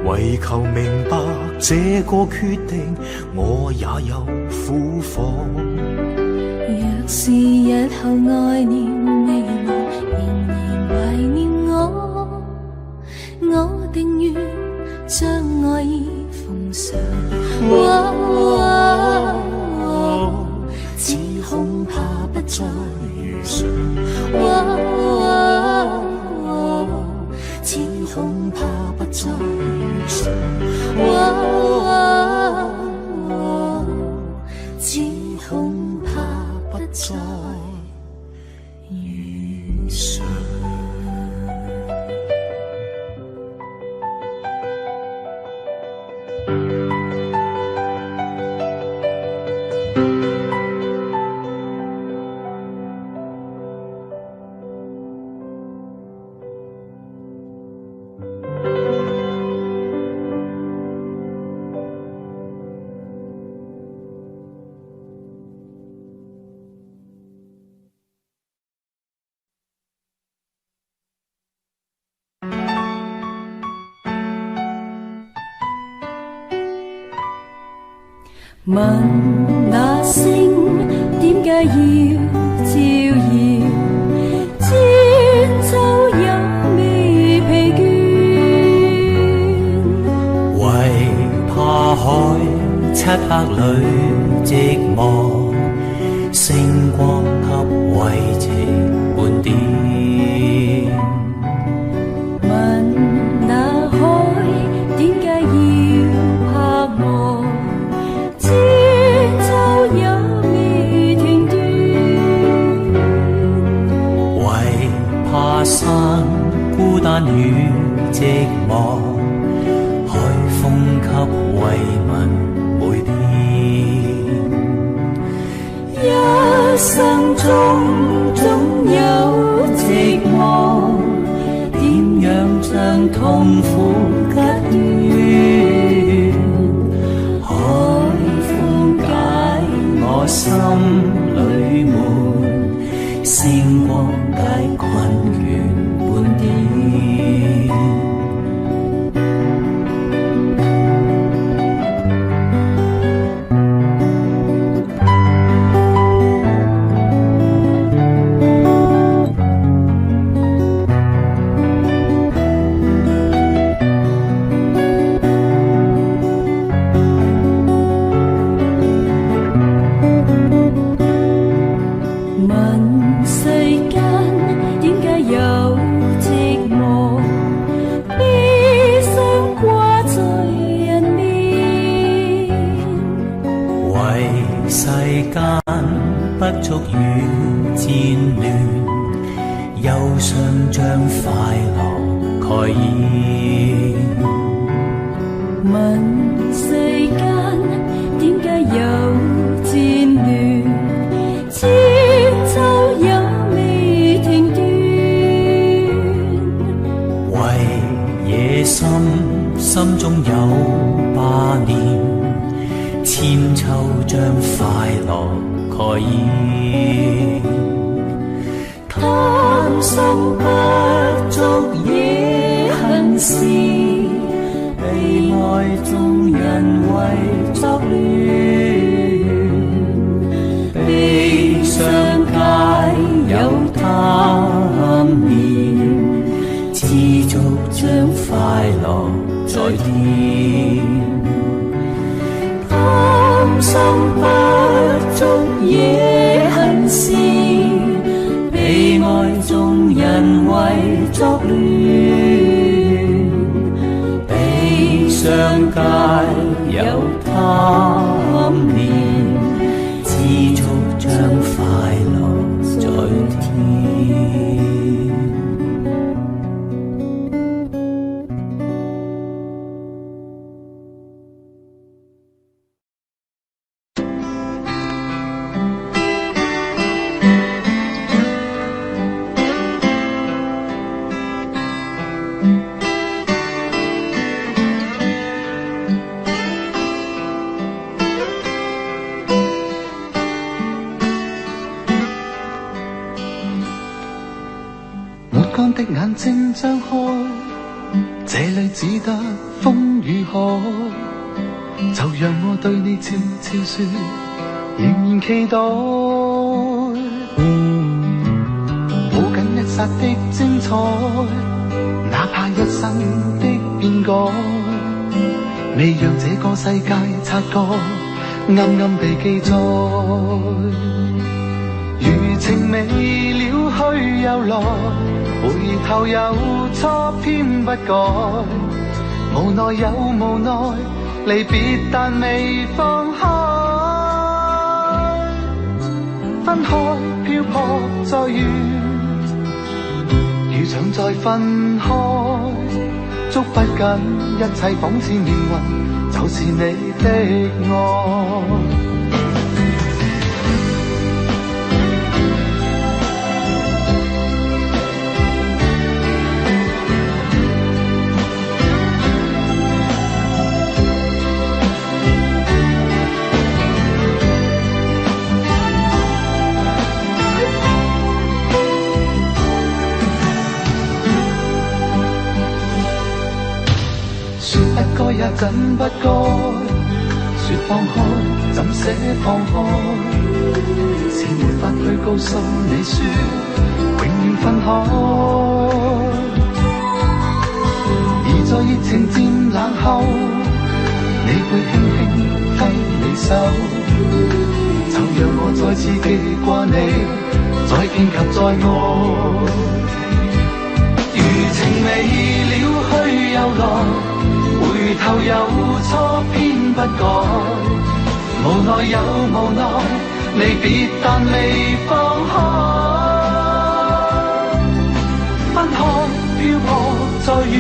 為求明白這個決定，我也有苦況。若是日後愛念未忘，仍然懷念問那星點解要照耀，千秋也未疲倦，為怕海漆黑裏寂寞，星光給慰藉半點。問那海點解要拍磨，千秋也未停斷，為怕山孤單與寂寞，海風給慰問每天。一生中總有寂寞，點樣將痛苦吉斷？海風解我心裏悶，星光解困倦半點。不足與戰亂，憂傷將快樂蓋掩。問世間點解有戰亂，千秋也未停斷，為野心心中有霸念，千秋將快樂蓋掩。貪心不足也恨事，被愛眾人為作亂，悲傷皆有貪念，知足將快樂在天。貪心不足也恨事，被愛眾人為作亂，悲傷皆有貪念，知足將快樂在天。的眼睛張開，這裏只得風與海，就讓我對你悄悄說，仍然期待。抱緊一剎的精彩，哪怕一生的變改，未讓這個世界察覺，暗暗地記載。如情未了去又來，回頭又錯偏不改，無奈有無奈，離別但未放開。分開漂泊再遇，如想再分開，捉不緊一切仿似命運，就是你的愛。也緊不該，说放开，怎捨放開？是沒法去告訴你說，永遠分開。而在熱情漸冷後，你會輕輕揮你手，就讓我再次記掛你，再見及再愛。餘情未了去又來，回頭又錯偏不改，無奈有無奈，離別但未放開。分開漂泊再遇，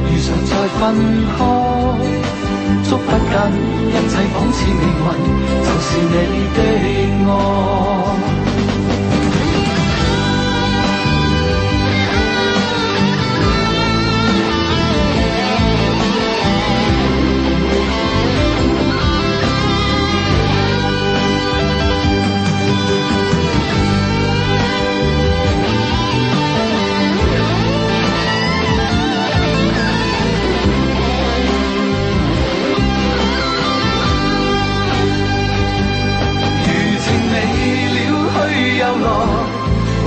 遇上再分開，捉不緊，一切仿似命運，就是你的愛。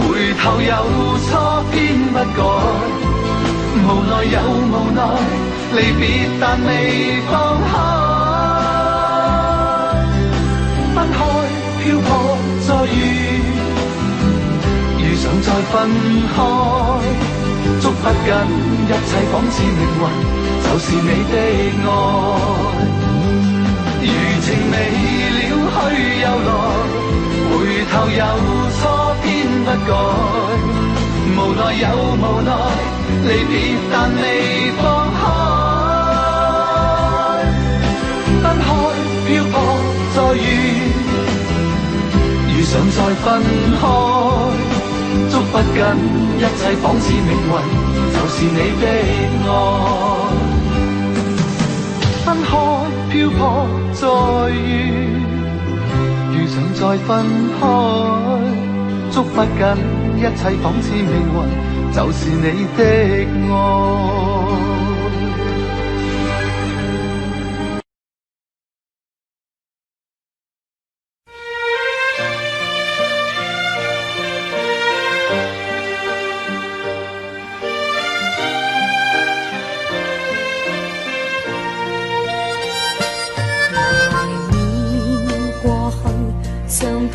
回頭有錯偏不改，無奈有無奈，離別但未放開。分開漂泊再遇，遇上再分開，捉不緊，一切仿似命運，就是你的愛。餘情未了去又來，回頭有錯偏不改，無奈有無奈，離別但未放開。分開漂泊再遇，遇上再分開，捉不緊，一切仿似命運，就是你的愛。分開漂泊再遇，遇上再分開，捉不緊，一切仿似命運，就是你的愛。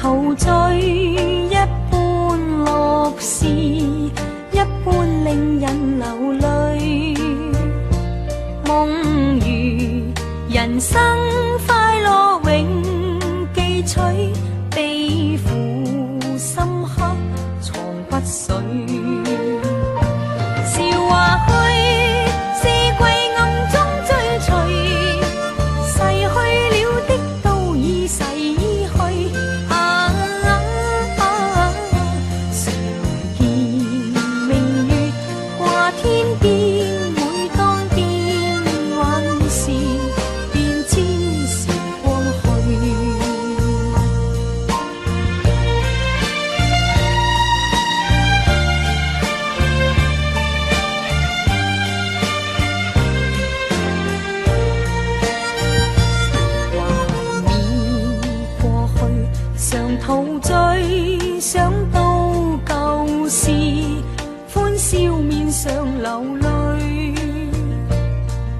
陶醉一般樂事，一般令人流淚。夢如人生快樂永記取，悲苦深刻藏不水。笑話去，四季暗中追隨，逝去了的都已逝去。陶醉想到舊事，歡笑面上流淚。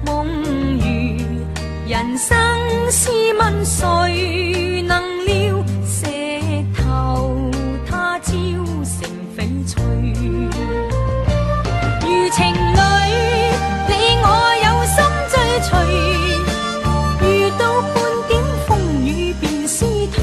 夢如人生試問誰能料，石頭他朝成翡翠。如情侶你我有心追隨，遇到半點風雨便思退。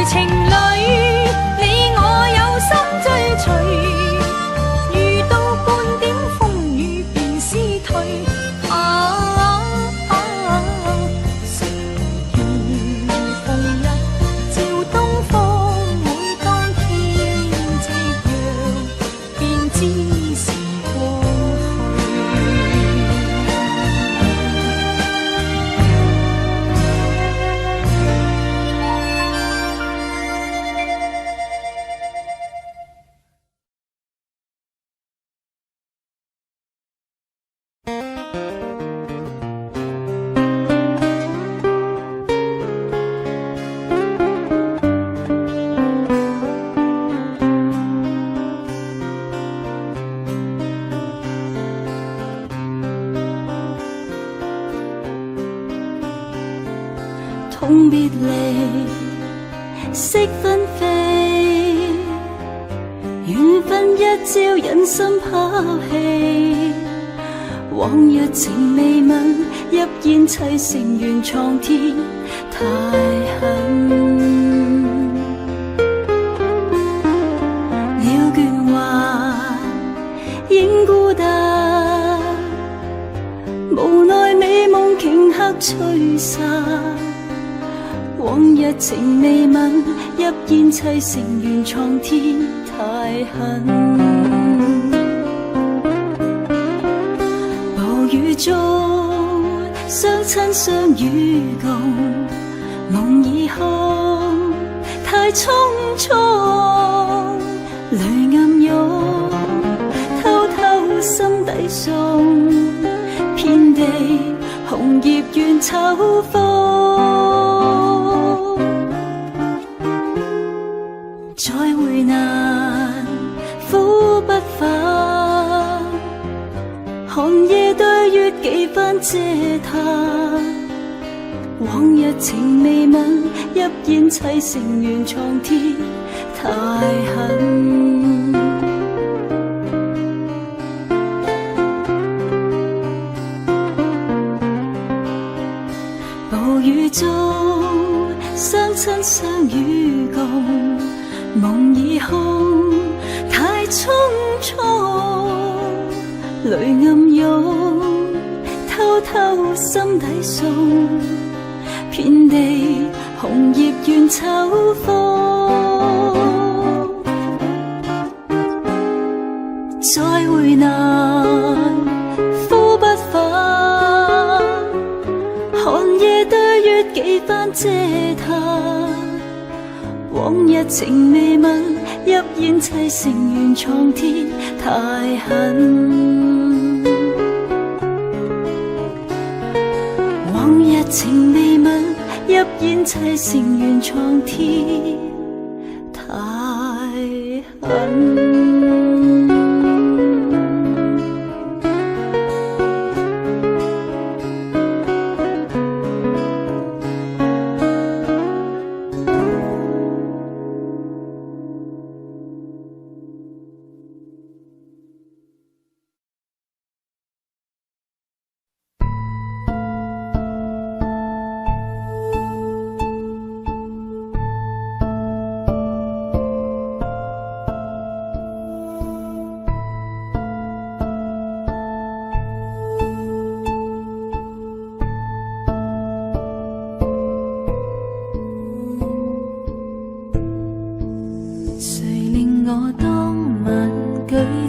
情侶你我痛別離，識紛飛，緣分一朝忍心拋棄，往日情未泯，泣煙砌成原創天，太狠。了倦還應孤單，無奈美夢頃刻吹散，往日情未泯，泣煙砌成原創天，太狠。暴雨中相親相與共，夢已空，太匆匆，淚暗湧，偷偷心底送，遍地紅葉怨秋風，再會難，苦不返，寒夜對月幾番嗟嘆，往日情未泯，泣煙砌成原創天，太狠。暴雨中相親相與共，夢已空，太匆匆，淚暗湧，偷偷心底送，遍地紅葉怨秋風，再會難，苦不返，寒夜對月幾番嗟嘆，往日情未泯，泣煙砌成原創天，太狠。往日情未泯，泣煙砌成原創天，太狠。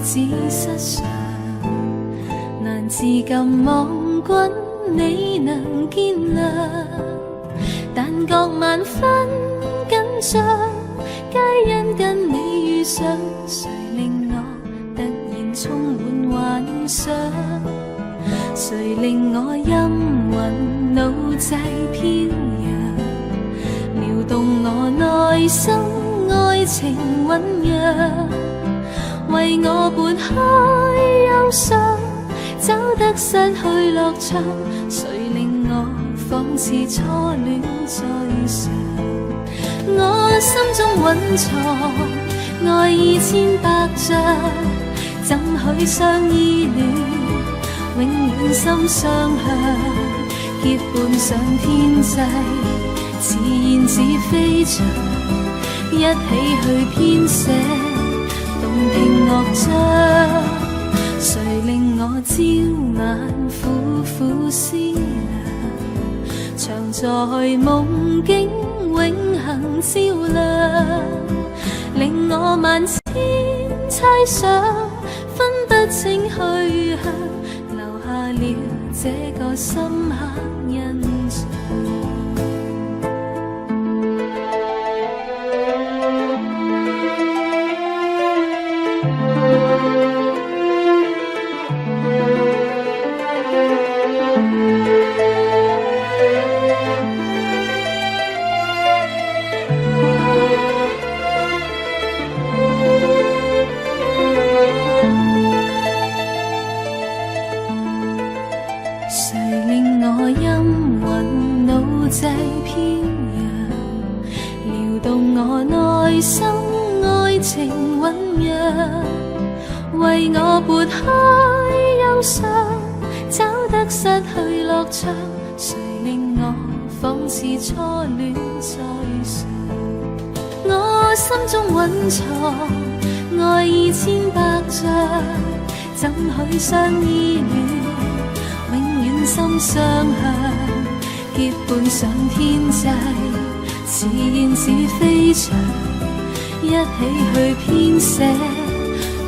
只失常，難自禁望君你能見諒，但各晚分緊張，皆因跟你遇上，誰令我突然充滿幻想？誰令我陰魂腦際飄揚，撩動我內心愛情醞釀？為我撥開憂傷，走得失去樂場，誰令我仿似初戀再嘗？我心中蘊藏愛意千百丈，怎許相依戀，永遠心相向，結伴上天際，自然似飛翔，一起去編寫動聽樂章，誰令我朝晚苦苦思量，常在夢境永恆照亮，令我萬千猜想，分不清去向，留下了這個深刻印象。誰令我陰魂腦際飄动我內心愛情醞釀，為我撥開憂傷，找得失去樂章，誰令我仿似初戀再嘗？我心中蘊藏愛意千百丈，怎許相依戀，永遠心相向，結伴上天際，似燕似飛翔，一起去編寫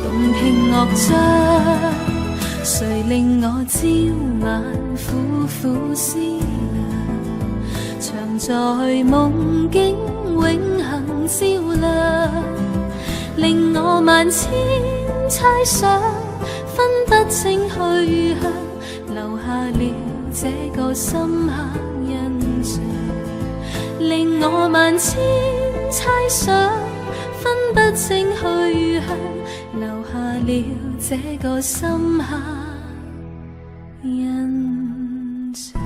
動聽樂章。誰令我朝晚苦苦思量，常在夢境永恆照亮，令我萬千猜想，分不清去向，留下了這個深刻印象。令我萬千猜想，分不清去向，留下了這個深刻印象。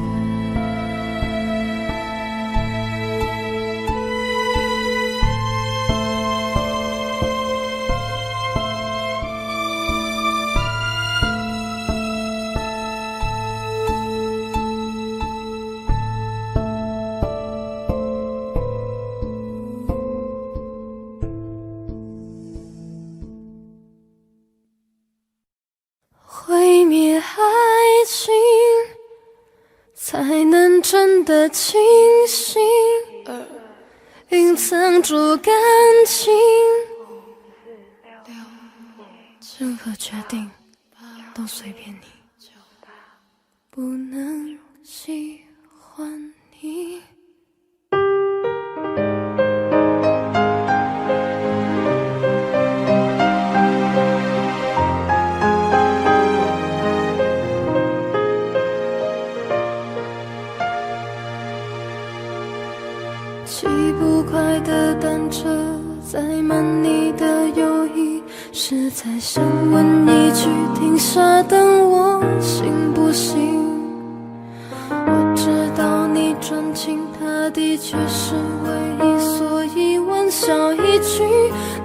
毁灭爱情，才能真的清醒，隐藏住感情。任何决定都随便你，不能喜欢你。骑不快的单车，载满你的友谊，实在想问一句，停下等我行不行？我知道你专情，它的确是唯一，所以玩笑一句，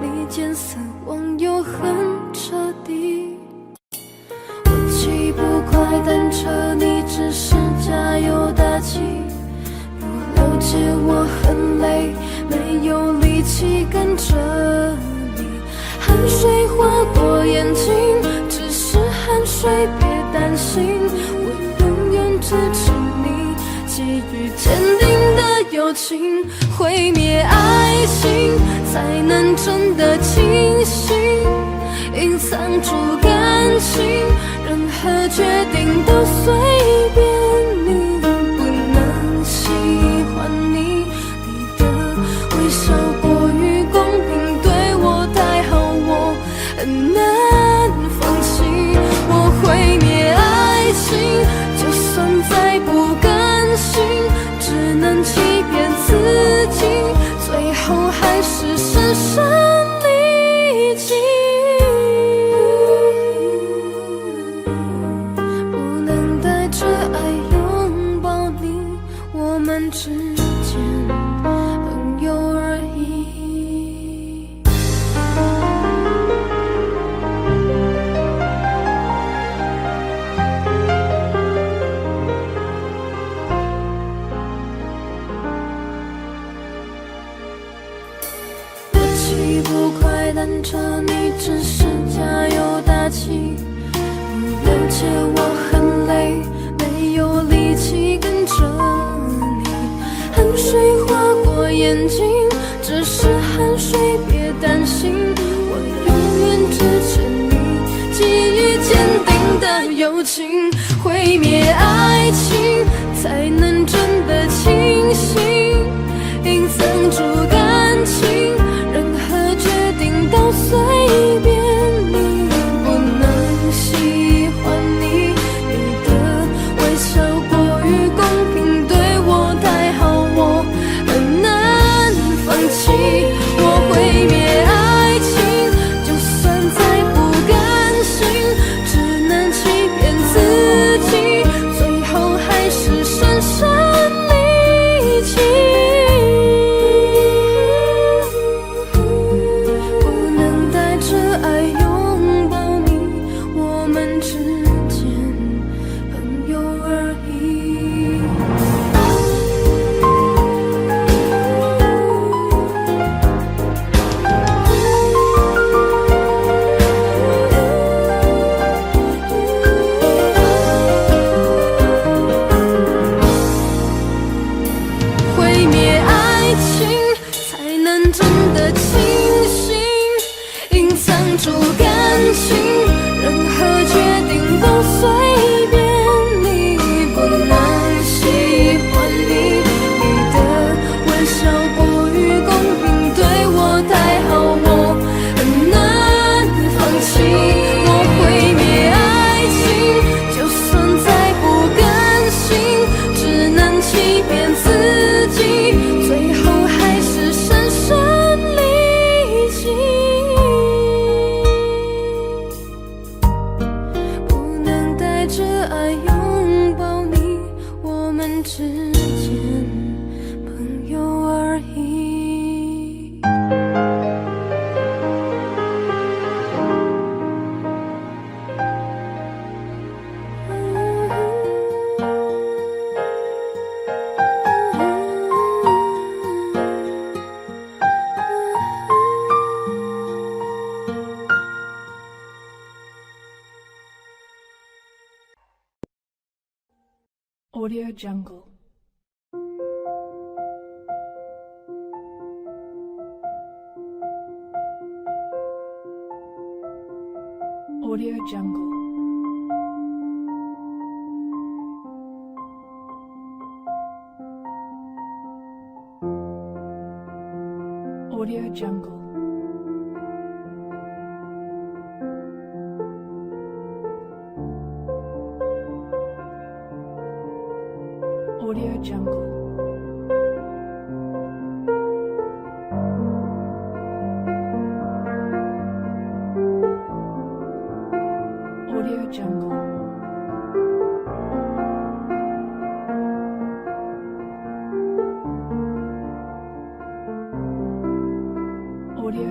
你见死忘又很彻底。我骑不快单车，你只是加油打气，了解我很累，没有力气跟着你，汗水划过眼睛，只是汗水，别担心，我永远支持你，给予坚定的友情。毁灭爱情，才能真的清醒，隐藏住感情，任何决定都随便你，不能喜欢你，你的微笑过于公平，对我太好，我很难放弃。我毁灭爱情，就算再不甘心，只能欺骗自己，最后还是深深历经。不能带着爱拥抱你，我们之间朋友而已。我骑不快单车，你只是加油打气，不了解我很累，没有力气跟着你，汗水划过眼睛，只是汗水，别担心，我永远支持你，给予坚定的友情。毁灭爱情，才能真的清醒，隐藏住感情，任何决定都随便你，不能喜欢你，你的微笑过于公平，对我太好，我很难放弃。我毁灭爱情，就算再不甘心，只能欺骗自己，最后还是深深间朋友而已。Audio Jungle. Audio Jungle. Audio Jungle. Audio Jungle. Audio Jungle. Audio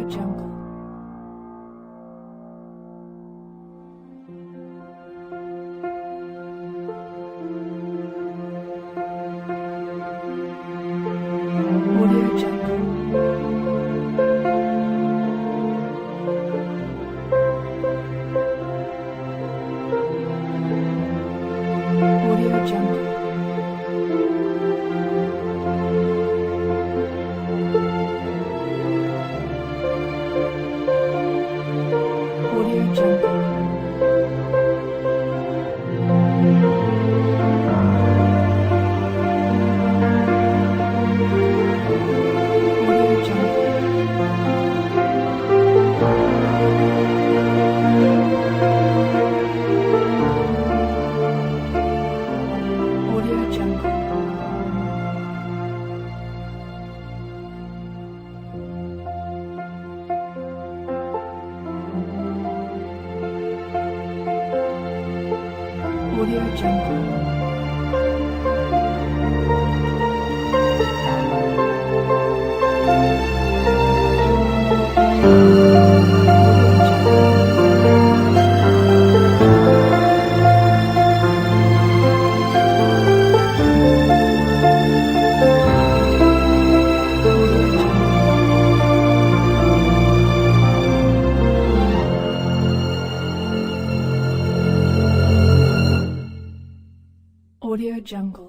Jungle. Audio Jungle. Audio Jungle.